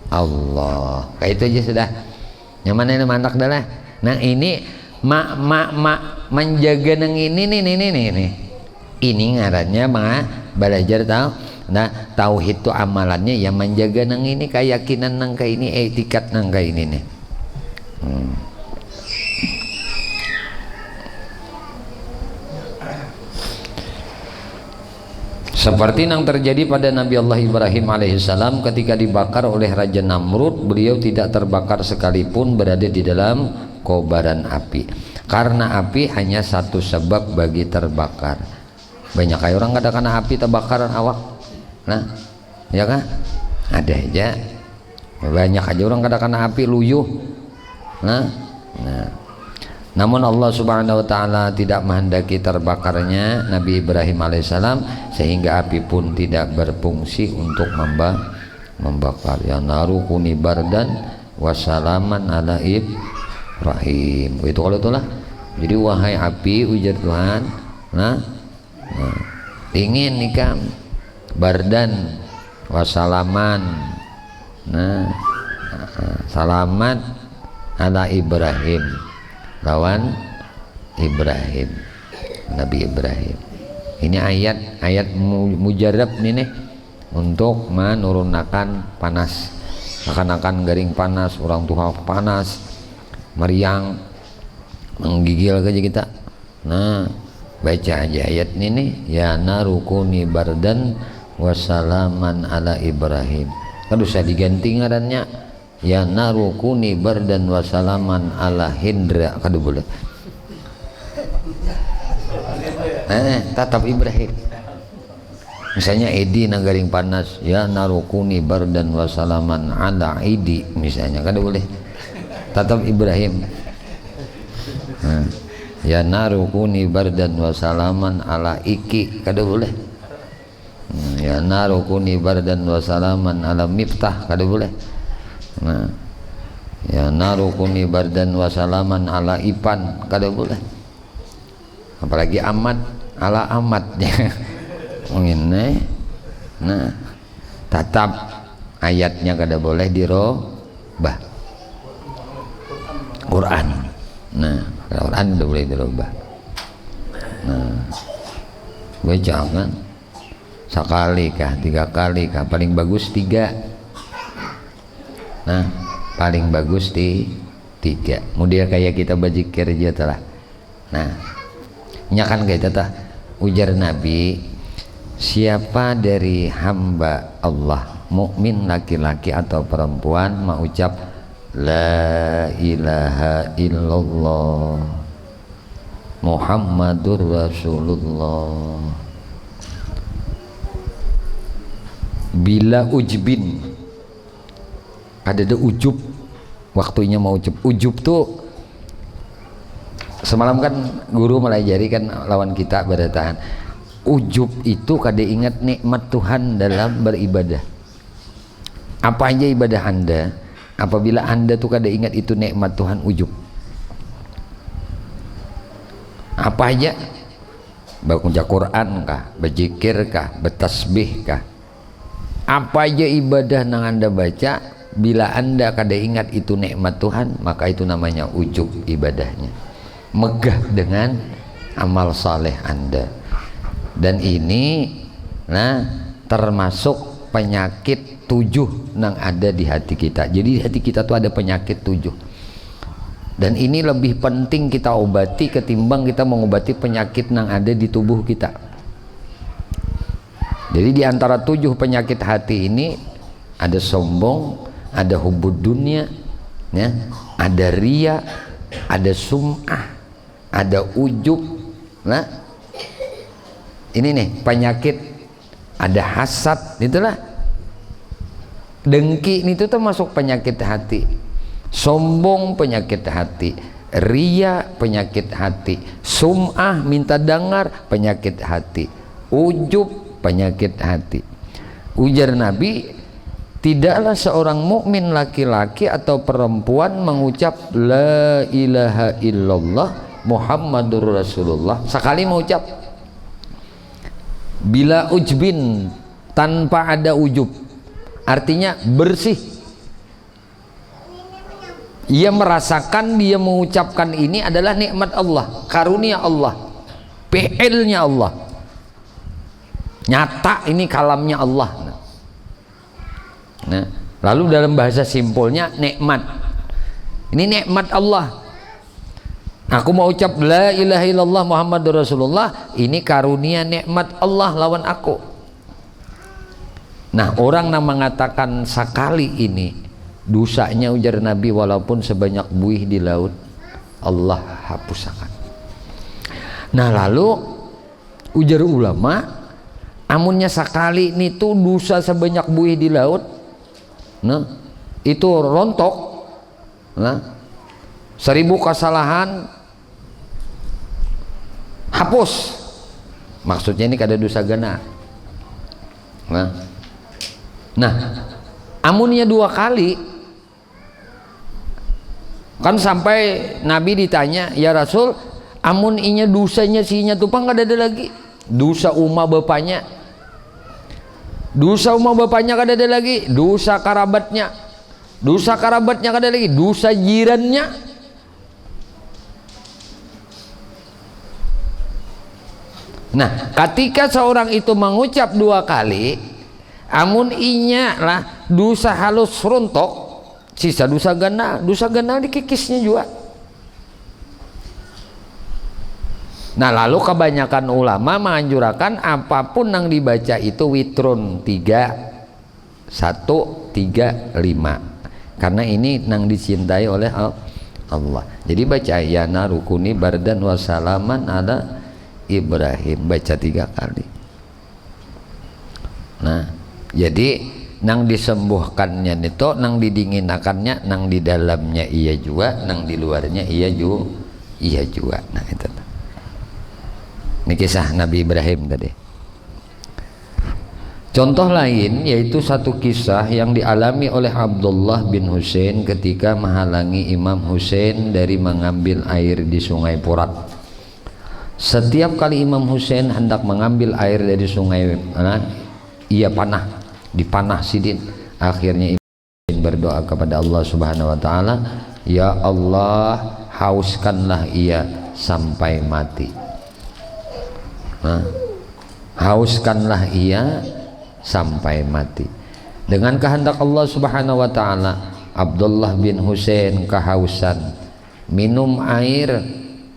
Allah. Kayak itu aja sudah. Yang mana ini mantak adalah. Ini menjaga nang ini nih. Ini ngarannya belajar tahu. Tauhid itu amalannya yang menjaga nang ini, keyakinan nang kayak ini, etikat nang kayak ini nih. Seperti yang terjadi pada Nabi Allah Ibrahim alaihissalam ketika dibakar oleh Raja Namrud, beliau tidak terbakar sekalipun berada di dalam kobaran api. Karena api hanya satu sebab bagi terbakar. Banyak kayak orang kada kena api terbakaran awak. Ya kan? Ada aja. Banyak aja orang kada kena api luyuh. Namun Allah subhanahu wa ta'ala tidak menghendaki terbakarnya Nabi Ibrahim alaihissalam, sehingga api pun tidak berfungsi untuk membakar. Ya naru kuni bardan wassalaman ala Ibrahim. Itu kalau itulah. Jadi wahai api, ujar Tuhan, dingin nikam, bardan wassalaman, salamat ala Ibrahim, lawan Ibrahim, Nabi Ibrahim. Ini ayat mujarab nih untuk menurunkan panas, akan garing panas, orang tua panas, meriang, menggigil aja kita. Baca aja ayat ini nih, ya narukuni bardan wassalaman ala Ibrahim. Kan usah diganti ngarannya, ya narukuni bardan wassalaman ala Hindra. Kadu boleh tetap Ibrahim. Misalnya Edi nagaring panas, ya narukuni bardan wasalaman ala Edi misalnya, kada boleh. Tetap Ibrahim. Nah, ya narukuni bardan wasalaman ala Iki, kada boleh. Ya narukuni bardan wasalaman ala Miftah, kada boleh. Nah, ya narukuni bardan wasalaman ala Ipan, kada boleh. Apalagi Ahmad ala Ahmad. Ini, nah, tetap ayatnya kada boleh dirubah. Quran, nah, Quran tidak boleh dirubah. Nah, baca kan, sekali kah, 3 kali kah, paling bagus 3. Nah, paling bagus di 3. Mudia kayak kita berzikir aja telah. Nah, nyakan kayak tata ujar Nabi, siapa dari hamba Allah mukmin laki-laki atau perempuan mengucap la ilaha illallah Muhammadur Rasulullah bila ujbin, ada ujub, waktunya mau ujub tuh semalam kan guru melajari kan lawan kita berdataan. Ujub itu kada ingat nikmat Tuhan dalam beribadah. Apa aja ibadah Anda, apabila Anda tuh kada ingat itu nikmat Tuhan, ujub. Apa aja, baca Quran kah, berzikir kah, bertasbih kah, apa aja ibadah yang Anda baca, bila Anda kada ingat itu nikmat Tuhan, maka itu namanya ujub ibadahnya. Megah dengan amal saleh Anda. Dan ini nah termasuk penyakit 7 yang ada di hati kita. Jadi di hati kita tuh ada penyakit 7, dan ini lebih penting kita obati ketimbang kita mengobati penyakit yang ada di tubuh kita. Jadi di antara 7 penyakit hati ini ada sombong, ada hubud dunia, ya, ada ria, ada sum'ah, ada ujub. Nah, ini nih penyakit, ada hasad, itulah dengki, itu termasuk penyakit hati. Sombong penyakit hati, ria penyakit hati, sum'ah minta dengar penyakit hati, ujub penyakit hati. Ujar Nabi, tidaklah seorang mukmin laki-laki atau perempuan mengucap la ilaha illallah Muhammadur Rasulullah sekali mengucap bila ujbin, tanpa ada ujub, artinya bersih. Ia merasakan dia mengucapkan ini adalah nikmat Allah, karunia Allah, PL-nya Allah, nyata ini kalamnya Allah. Nah, lalu dalam bahasa simpulnya nikmat, ini nikmat Allah. Aku mau ucap la ilaha illallah Muhammadur Rasulullah, ini karunia nikmat Allah lawan aku. Nah, orang yang mengatakan sekali ini dosanya, ujar Nabi, walaupun sebanyak buih di laut Allah hapuskan. Nah, lalu ujar ulama, amunnya sekali ini tuh dosa sebanyak buih di laut, nah itu rontok, nah 1000 kesalahan hapus, maksudnya ini kada dosa gana. Nah, amunnya 2 kali kan sampai Nabi ditanya, ya Rasul, amun inya dosanya sinya tupang kada ada lagi, dosa umma bapaknya, dosa umma bapaknya kada ada lagi, dosa karabatnya kada ada lagi, dosa jirannya. Nah, ketika seorang itu mengucap 2 kali, amun inya lah dosa halus rontok, sisa dosa gana dikikisnya juga. Nah, lalu kebanyakan ulama menganjurkan apapun yang dibaca itu witrun 3, 1, 3, 5, karena ini yang dicintai oleh Allah. Jadi baca ya narukuni bardan wasalaman ala Ibrahim, baca 3 kali. Nah jadi nang disembuhkannya itu nang didinginakannya nang di dalamnya iya juga nang di luarnya iya juga. Nah itu ini kisah Nabi Ibrahim tadi. Contoh lain yaitu satu kisah yang dialami oleh Abdullah bin Husain ketika menghalangi Imam Husain dari mengambil air di Sungai Furat. Setiap kali Imam Husain hendak mengambil air dari sungai, ia dipanah sidin. Akhirnya Imam berdoa kepada Allah Subhanahu wa taala, "Ya Allah, hauskanlah ia sampai mati." Hauskanlah ia sampai mati. Dengan kehendak Allah Subhanahu wa taala, Abdullah bin Husain kehausan, minum air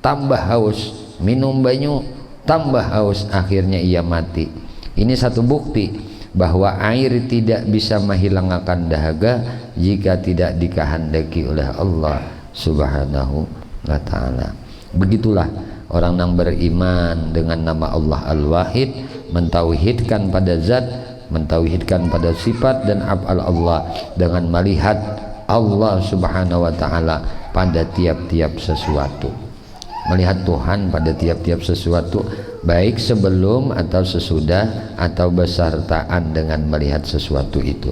tambah haus, minum banyu tambah haus, akhirnya ia mati. Ini satu bukti bahwa air tidak bisa menghilangkan dahaga jika tidak dikehendaki oleh Allah Subhanahu wa taala. Begitulah orang yang beriman dengan nama Allah Al-Wahid, mentauhidkan pada zat, mentauhidkan pada sifat dan af'al Allah dengan melihat Allah Subhanahu wa taala pada tiap-tiap sesuatu. Melihat Tuhan pada tiap-tiap sesuatu, baik sebelum atau sesudah atau besertaan dengan melihat sesuatu itu.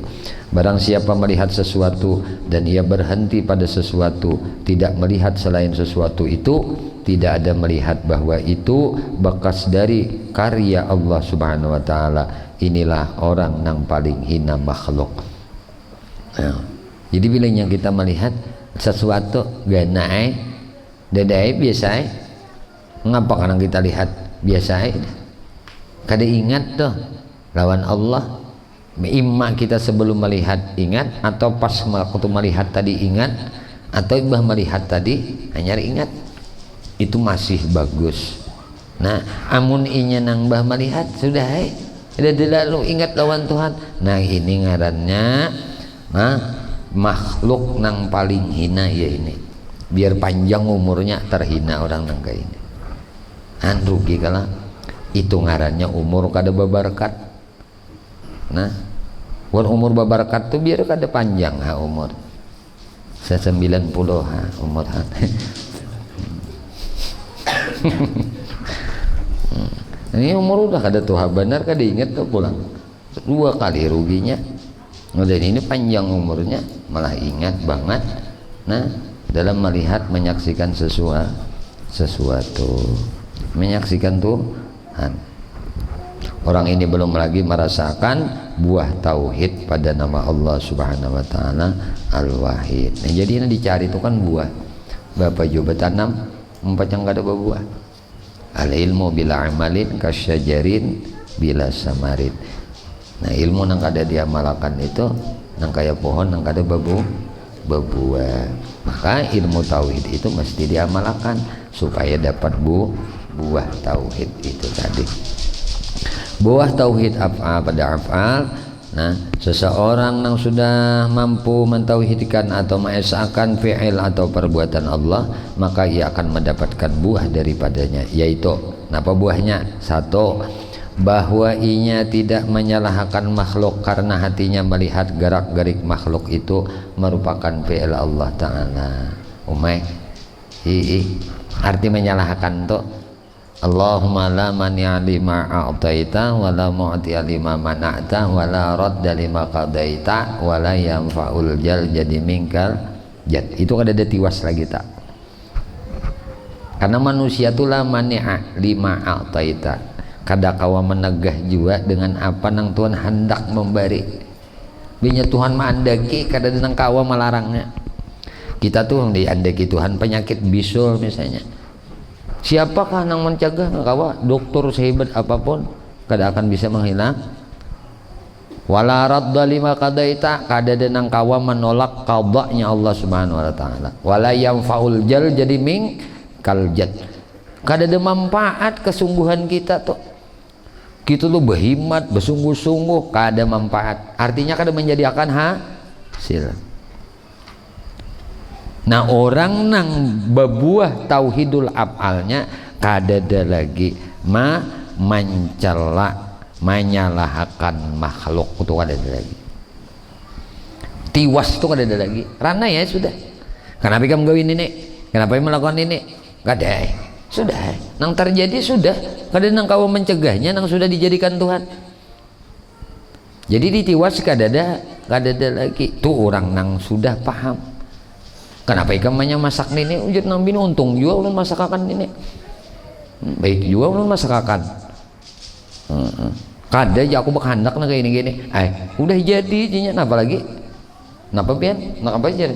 Barang siapa melihat sesuatu dan ia berhenti pada sesuatu, tidak melihat selain sesuatu itu, tidak ada melihat bahwa itu bekas dari karya Allah Subhanahu wa taala, inilah orang yang paling hina makhluk. Nah, jadi bila yang kita melihat sesuatu ganai dadai biasa, ngapa kadang kita lihat biasa, kada ingat tuh lawan Allah. Imma kita sebelum melihat ingat, atau pas waktu melihat tadi ingat, atau ibah melihat tadi hanya ingat, itu masih bagus. Nah amun inya nang bah melihat sudah udah lalu ingat lawan Tuhan. Nah ini ngarannya makhluk nang paling hina ya ini. Biar panjang umurnya terhina orang nang kayak ini. Rugi kalah. Itu ngarannya umur kada babarkat. Nah, buat umur babarkat tuh biar kada panjang umur. 90 umur ini umur udah kada tuha benar, kada ingat tuh pulang 2 kali ruginya. Dan ini panjang umurnya malah ingat banget. Nah dalam melihat menyaksikan sesuatu menyaksikan Tuhan. Orang ini belum lagi merasakan buah tauhid pada nama Allah Subhanahu wa taala Al-Wahid. Nah, jadi ini dicari itu kan buah. Bapak coba tanam empat yang gak ada buah. Al-ilmu bila amalin kasyajarin bila samarin. Nah, ilmu nang kada diamalkan itu nang kaya pohon nang kada berbuah. Maka ilmu tauhid itu mesti diamalkan supaya dapat buah tauhid itu tadi. Buah tauhid af'al pada af'al. Nah, seseorang yang sudah mampu mentauhidkan atau mengesahkan fi'il atau perbuatan Allah, maka ia akan mendapatkan buah daripadanya, yaitu apa buahnya? 1, bahwa inya tidak menyalahkan makhluk karena hatinya melihat gerak-gerik makhluk itu merupakan fi'il Allah Ta'ala. Arti menyalahkan tuh, Allahumma la mani'a lima a'taita wa la mu'ti'a lima mana'ta wa la radda lima qadaita wa la yanfa'ul jal jadi minkal jad. Itu kada ada tiwas lagi tak, karena manusia itu la mani'a lima a'taita, kada kawa menegah juga dengan apa nang Tuhan hendak memberi. Binya Tuhan mandaki kada nang kawa melarangnya. Kita tuh diandaki Tuhan penyakit bisul misalnya, siapakah yang mencegah? Kawa dokter sehebat apapun kada akan bisa menghilang. Wala radda lima qadaita, kada denang kawa menolak qadanya Allah Subhanahu wa taala. Wala yanfaul jal jadi ming kaljat, kada ada manfaat kesungguhan kita tuh. Kita tuh berhimat bersungguh-sungguh kada manfaat, artinya kada menjadikan hasil. Nah orang nang berbuah tauhidul af'alnya kada ada lagi mencela menyalahkan menciptakan makhluk itu ada lagi. Tiwas itu ada lagi. Rana ya sudah. Kenapa kamu gawin ini? Kenapa melakukan ini? Gak ada. Sudah. Nang terjadi sudah. Kadang nang kau mencegahnya nang sudah dijadikan Tuhan. Jadi ditiwas gak ada lagi. Tuh orang nang sudah paham. Kenapa ikan banyak masak ini? Ujut nang bin untung juga ulun masakan ini. Baik juga ulun masakan. Kada aja aku berkehendak nah kayak gini. Udah jadi jinya apa lagi? Napa pian? Nak apa aja?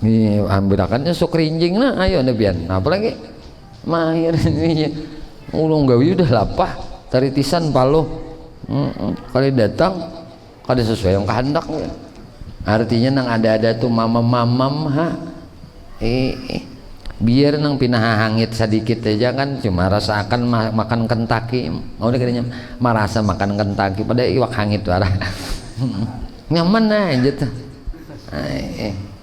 Nih ambilkannya sok rinjing nah, ayo nih pian. Apa lagi? Mahir ini. Ulung gawi udah lapah, taritisan palo. Kali datang, kada sesuai yang kehendaknya. Artinya nang ada tuh mamam ha. Biar nang pinah hangit sedikit aja kan, cuma rasakan makan Kentucky. Mau dikiranya merasa makan Kentucky pada iwak hangit warah. Nyaman aja tuh.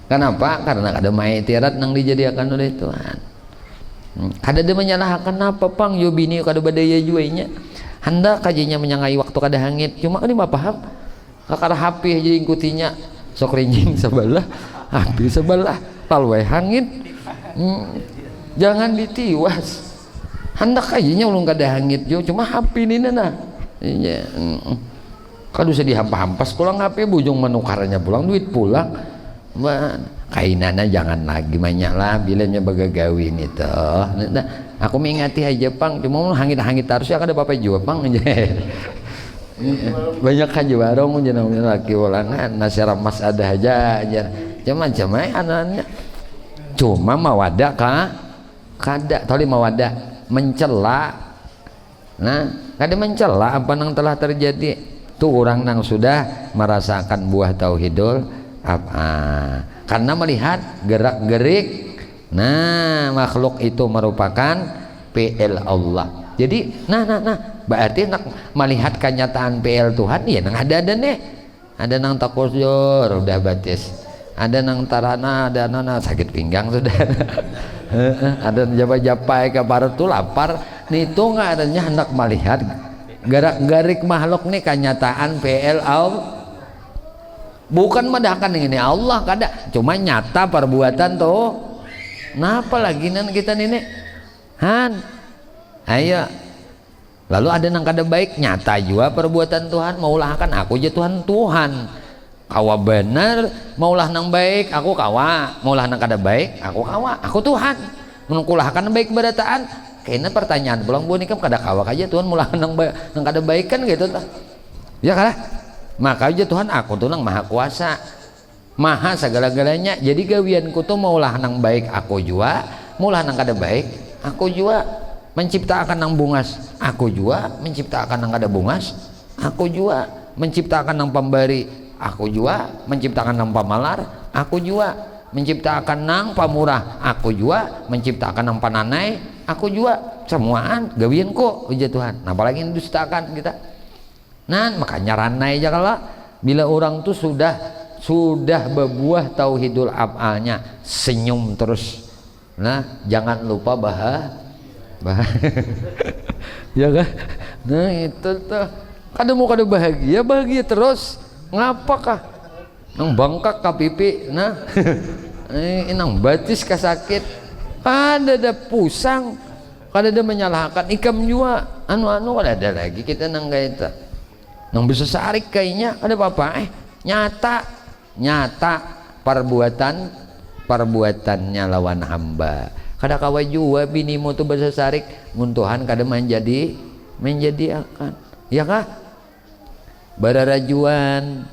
Kenapa? Karena ada maitirat nang dijadikan oleh Tuhan. Kada ada menyalahkan apa pang yo bini kada badaya juainya. Hendak kajinya menyangai waktu kada hangit. Cuma kan mah paham. Kakak HP aja ingkutinya. Sok rinjing sebelah, HP sebelah, palwe hangit. Jangan ditiwas. Hendak kajinya ulun kada hangit yo, cuma HP ini nah. Iya. Kalau bisa dihampas pulang HP bujung menukarnya pulang duit pulang. Kainana jangan lagi banyak lah bilanya bagagawin itu. Nah, aku mengingati aja pang, cuma hangit-hangit harusnya ada apa juga pang aja. Banyak aja warung jenang laki ulangan nasi ramas ada aja macam-macam anaknya. Cuma mawadah kada tali mawadah mencela. Nah, kada mencela apa yang telah terjadi. Tuh orang yang sudah merasakan buah tauhidul karena melihat gerak-gerik makhluk itu merupakan PL Allah. Jadi berarti nak melihat kenyataan PL Tuhan ya nang ada nih, ada nang takusur udah batis, ada nang tarana, ada nang sakit pinggang sudah. Ada japa-japai kabar tuh lapar nih tuh nggak adanya hendak melihat gerak-gerik makhluk nih kenyataan PL Allah. Bukan medahkan ini Allah kada, cuma nyata perbuatan tuh. Napa lagi nan kita ini? Ayo. Lalu ada nang kada baik, nyata juga perbuatan Tuhan. Maulah kan aku aja Tuhan. Kawa benar, maulah nang baik, aku kawa. Maulah nang kada baik, aku kawa. Aku Tuhan. Menungkulahkan baik berataan. Kayaknya pertanyaan pulang bu nikam kada kawa aja Tuhan maulah nang kada baik kan gitu tak? Ya kalah. Maka aja Tuhan aku tuh nang maha kuasa, maha segala-galanya. Jadi gawianku tuh maulah nang baik aku juga, maulah nang kada baik aku juga. Menciptakan nang bungas aku juga, menciptakan nang kada bungas aku juga, menciptakan nang pemberi aku juga, menciptakan nang pamalar aku juga, menciptakan nang pamurah aku juga, menciptakan nang pananai aku juga. Semuaan gawianku aja Tuhan. Nah apalagi yang dustakan kita. Nah makanya ranai aja kalau bila orang tuh sudah berbuah tauhidul af'alnya senyum terus. Nah jangan lupa ya kan. Nah itu tuh kada mau kada bahagia terus ngapakah nang bangkak ka pipi nah nang batis ka sakit kada ada pusang kada ada menyalahkan ikam juga anu kada ada lagi kita nang gaita nang bisa sarik kayaknya ada apa nyata perbuatannya lawan hamba. Kada kawa jua binimu tuh bahasa sarik muntuhan kada menjadi akan ya kah bararajuan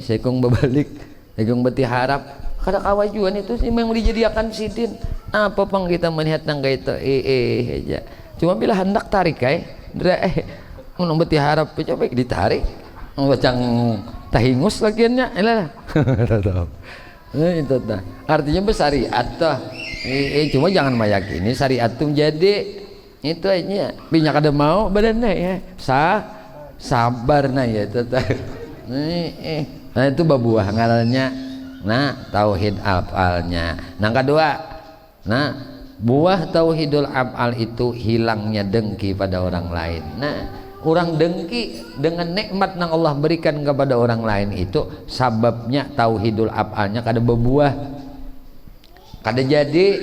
sekong babalik sekong beti harap kada kawa juan itu sih memang dijadikan sidin. Apa pang kita melihat nang itu aja cuma bila hendak tarik mun beti harap coba ditarik macam tahingus lagiannya itu dah artinya bersariat tuh. Cuma jangan meyakini syariat itu jadi itu aja binyak ada mau badannya ya sabar nah ya tetap nah itu babuah ngarannya nah tauhid af'alnya. Nah kedua buah tauhidul af'al itu hilangnya dengki pada orang lain. Nah orang dengki dengan nikmat yang Allah berikan kepada orang lain itu sababnya tauhidul af'alnya kada berbuah, kada jadi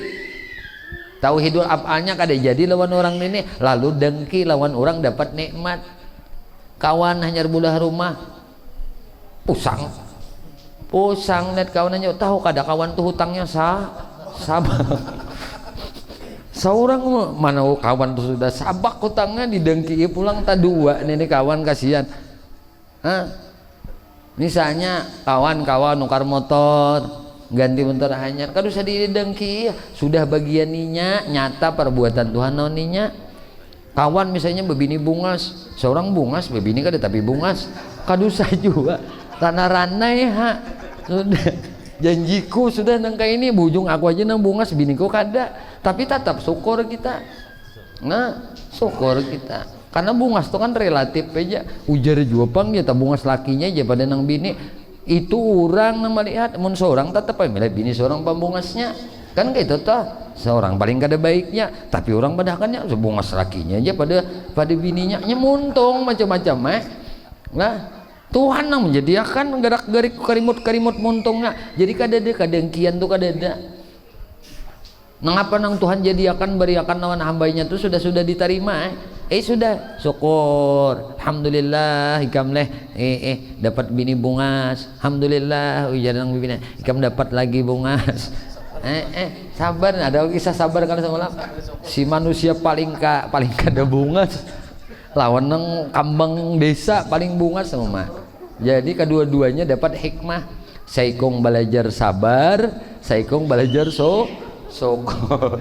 tauhidul af'alnya kada jadi lawan orang ini, lalu dengki lawan orang dapat nikmat. Kawan hanya bulah rumah pusang lihat kawanannya, tahu kada kawan tuh hutangnya sabak seorang mana kawan tuh sudah sabak hutangnya didengki pulang tak dua nih kawan kasihan. Misalnya kawan nukar motor ganti motor hanyar kan usah didengki, sudah bagian ninya nyata perbuatan Tuhan noninya. Kawan misalnya bebini bungas, seorang bungas bebini kada tapi bungas kadusa juga tanah ranai sudah janjiku sudah nangka ini bujung aku aja nang bungas biniku kada, tapi tetap syukur kita. Nah syukur kita karena bungas itu kan relatif aja, ujar juapang ya tak bungas lakinya aja pada nang bini itu orang yang melihat mun seorang tetap milih bini seorang pembungasnya kan kayak itu toh, seorang paling kada baiknya tapi orang padakannya bungas lakinya aja pada bininya muntung macam-macam nah Tuhan yang menjadikan gerak-gerik karimut muntungnya, jadi kada ada kadengkian tuh kada ada. Nangapa nang Tuhan jadiakan beriakan lawan hambanya tuh sudah diterima sudah syukur alhamdulillah ikam leh dapat bini bungas, alhamdulillah ujar nang bini ikam dapat lagi bungas. Sabar, ada kisah sabar kan semalam si manusia paling kada bungas lawan nang kambang desa paling bungas sama. Jadi kedua-duanya dapat hikmah, saikong belajar sabar, saikong belajar syukur.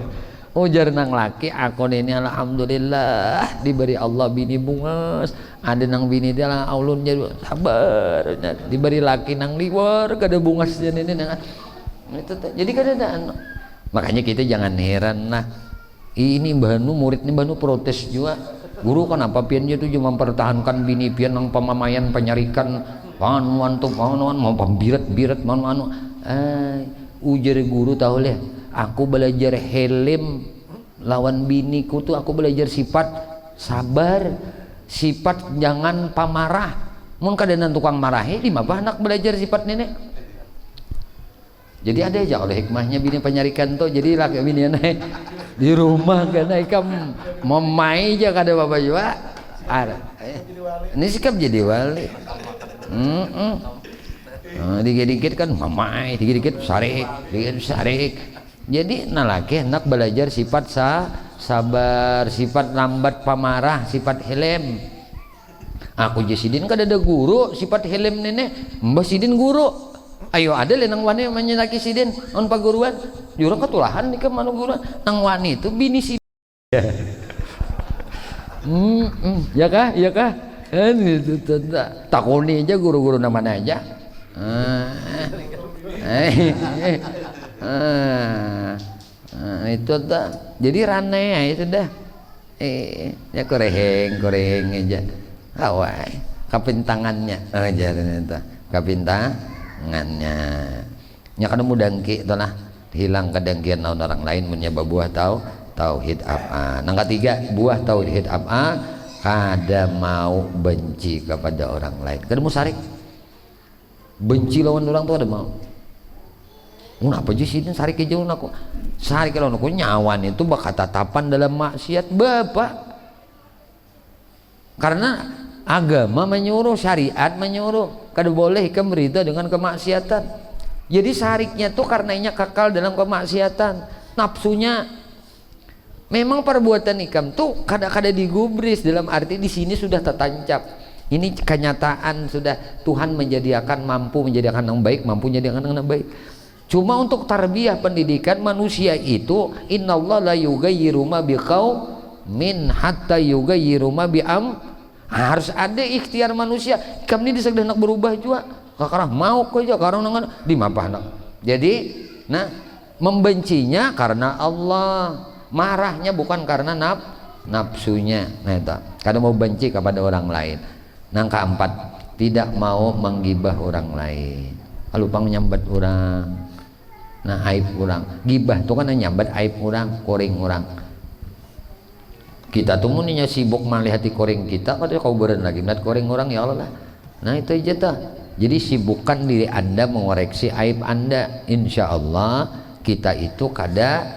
Ujar nang laki aku ini alhamdulillah diberi Allah bini bungas, ada nang bini dia lah aulun jadi sabar, diberi laki nang liwar kada bungas ini nang itu jadi kada ada. Makanya kita jangan heran lah ini Mbanu murid ini Mbanu protes juga, guru kenapa pian dia tuh cuma mempertahankan bini pian nang pamamayan penyarikan panuan tuh panuan mau pambirat manu ujar guru tahu leh aku belajar helm lawan biniku tuh aku belajar sifat sabar, sifat jangan pamarah. Mun kada nan tukang marahi di mah anak belajar sifat nenek. Jadi ada aja oleh hikmahnya bini penyarikan tuh, jadi laki bini naik di rumah kan ikam memai aja kada bapak juga ada ini sikap jadi wali. Dikit-dikit kan mamai, dikit-dikit sarik, jadi nalaki hendak belajar sifat sabar, sifat lambat pamarah, sifat helm. Aku Jasidin kada ada guru sifat helm nenek, Mbah Sidin guru. Ayo ada lenang wani menyenaki sidin on paguruan jurang ketulahan nih ke manu guruan nang wani itu bini sidin ya kah itu takuni aja guru-guru namanya aja itu tak jadi ranai itu dah ya koreng aja awai kapintangannya aja itu kapintangannya nya kada mudangki itulah hilang kedengkian lawan orang lain menyebab buah tauhid af'al. Yang ketiga buah tauhid af'al kada mau benci kepada orang lain, kada mau sarik benci lawan orang tuh ada mau apa aja sih sarik aja aku sarik lawan aku nyawan itu bakal tatapan dalam maksiat bapak karena agama menyuruh, syariat menyuruh kada boleh ikam berita dengan kemaksiatan. Jadi sariknya tuh karenanya kekal dalam kemaksiatan, nafsunya memang perbuatan ikam tuh kada digubris, dalam arti di sini sudah tertancap. Ini kenyataan sudah Tuhan menjadikan mampu menjadikan yang baik, mampu menjadikan yang baik. Cuma untuk tarbiyah pendidikan manusia itu innallaha la yughayyiru ma biqaumin hatta yughayyiru ma bi harus ada ikhtiar manusia. Kami ini disegdah nak berubah juga karena mau kok aja karena nangan di mapah nak. Jadi nah membencinya karena Allah, marahnya bukan karena nafsunya. Nah itu karena mau benci kepada orang lain. Yang keempat tidak mau menggibah orang lain, lupa menyambat orang, nah aib orang. Gibah itu kan nyambat aib orang, koring orang. Kita tuh muninya sibuk melihat koreng kita, pada kau beren lagi melihat koreng orang ya Allah. Nah itu aja tuh. Jadi sibukkan diri anda mengoreksi aib anda. Insya Allah kita itu kada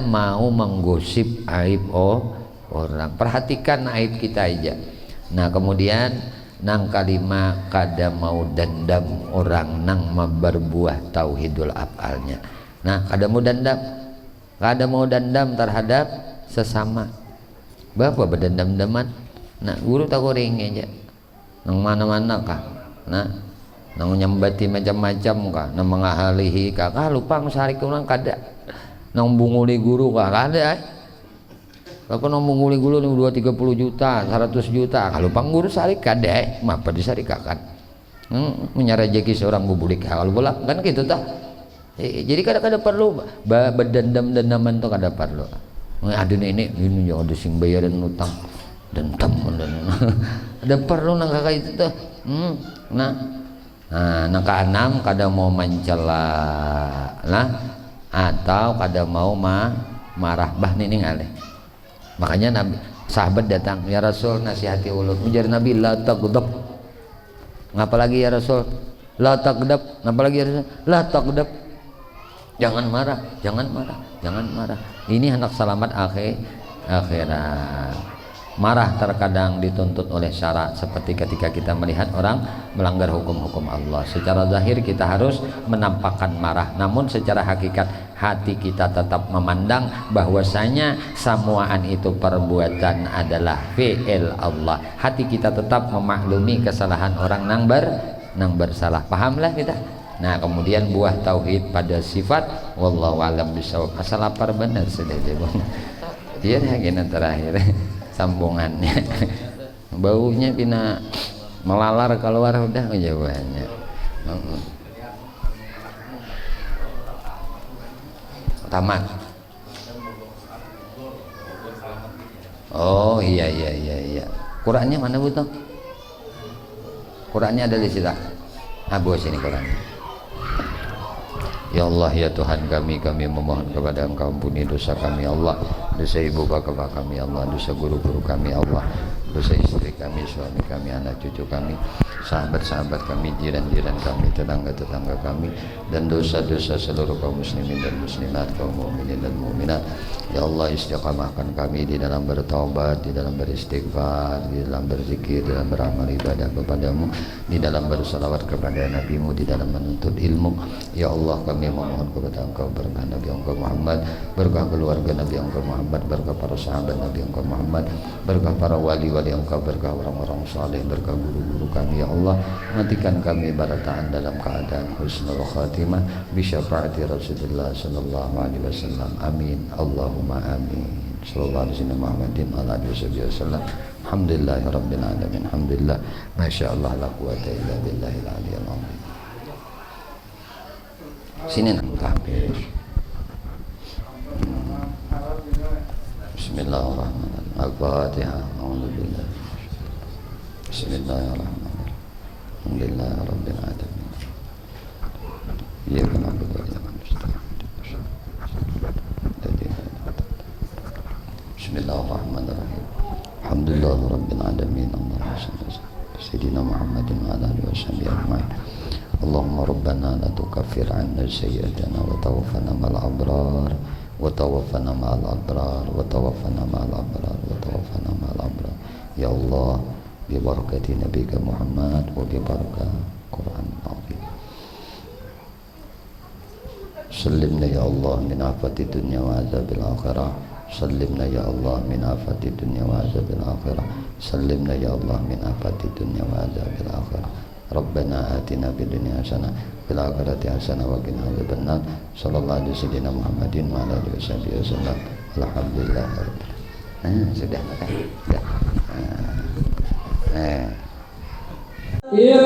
mau menggosip aib orang. Perhatikan aib kita aja. Nah kemudian nang kalima kada mau dendam orang nang berbuah tauhidul afalnya. Nah kada mau dendam terhadap sesama. Bapak berdendam-deman. Nah guru tak goreng aja. Nang mana-mana kah? Nah nang nyambati macam-macam kah? Nang mengahalihi kah? Lupa sehari kurang kada. Nang bunguli guru kah? Kada. Kalau nang bunguli guru 230 juta, 100 juta. Kalau pangguru sehari kada. Mapa di sehari kan? Menyarajaki seorang bubulik kalau bola kan gitu tah. Jadi kadang-kadang perlu berdendam-dendaman tuh kada perlu. Ada ini yang ada sing bayaran utang dendam ada perlu nang kakak itu tuh. Nah keenam kada mau mencela lah atau kada mau marah bah nih ngale. Makanya Nabi sahabat datang, ya Rasul nasihati ulun. Ujar Nabi la taghdab. Ngapa lagi ya Rasul? La taghdab. Ngapa lagi ya Rasul? La taghdab. Jangan marah. Ini hendak selamat akhirat. Marah terkadang dituntut oleh syarak, seperti ketika kita melihat orang melanggar hukum-hukum Allah. Secara zahir kita harus menampakkan marah, namun secara hakikat hati kita tetap memandang bahwasanya samuaan itu perbuatan adalah fi'il Allah. Hati kita tetap memaklumi kesalahan orang nang bersalah. Pahamlah kita. Nah kemudian buah tauhid pada sifat wallahu alam bisawab. Asal lapar benar sudah bang. Iya gini terakhir sambungannya. Baunya pina melalar keluar udah jawabannya. Tamat. Oh iya. Qurannya mana Bu Tong? Qurannya ada di situ. Bawa sini Qurannya. Ya Allah ya Tuhan kami memohon kepada Engkau ampuni dosa kami Allah, dosa ibu bapak kami Allah, dosa guru-guru kami Allah, dosa istri kami, suami kami, anak cucu kami, sahabat-sahabat kami, jiran-jiran kami, tetangga-tetangga kami, dan dosa-dosa seluruh kaum muslimin dan muslimat, kaum mukminin dan mukminat. Ya Allah istiqamahkan kami di dalam bertaubat, di dalam beristighfar, di dalam berzikir, di dalam beramal ibadah kepadamu, di dalam bersalawat kepada nabimu, di dalam menuntut ilmu. Ya Allah kami memohon kepada Engkau berkah Nabi Engkau Muhammad, berkah keluarga Nabi Engkau Muhammad, berkah para sahabat Nabi Engkau Muhammad, berkah para wali-wali Engkau, berkah orang-orang saleh, berkah guru-guru kami. Ya Allah matikan kami barataan dalam keadaan husnul khatimah bi syafaati Rasulullah sallallahu alaihi wasallam. Amin. Allahumma amin. Sallallahu alaihi Muhammadin ala alihi wasallam. Alhamdulillahirabbil alamin. Alhamdulillah. Masyaallah la quwata illa billahil aliyyil azim. Sini nak tampil. Bismillahirrahmanirrahim. Al-Fatihah. Alhamdulillah. Bismillahirrahmanirrahim. Alhamdulillahirabbil alamin. Iyyaka na'budu wa iyyaka nasta'in. Bismillahirrahmanirrahim. Alhamdulillahirabbil alamin. Allahumma shalli ala sayyidina Muhammadin wa ala alihi washabihi ajma'in. Allahumma rabbana la tukaffir 'anna sayyi'atana wa tawaffana ma'al abrar wa tawaffana ma'al abrar wa tawaffana ma'al abrar wa tawaffana ma'al abrar. Ya Allah bi barakati nabiyika Muhammad wa bi barakah Quran al-Azim. Sallimna ya Allah min afati dunya wa azabil akhirah. Sallimna ya Allah min afati dunya wa azabil akhirah. Sallimna ya Allah min afati dunya wa azabil akhirah. Rabbana atina fid dunya hasanah fil akhirati hasanah wa qina adzabannar. Sallallahu alaihi wasallam Muhammadin wa ala alihi wasallam. Alhamdulillah. Sudah makan. Sudah. Ya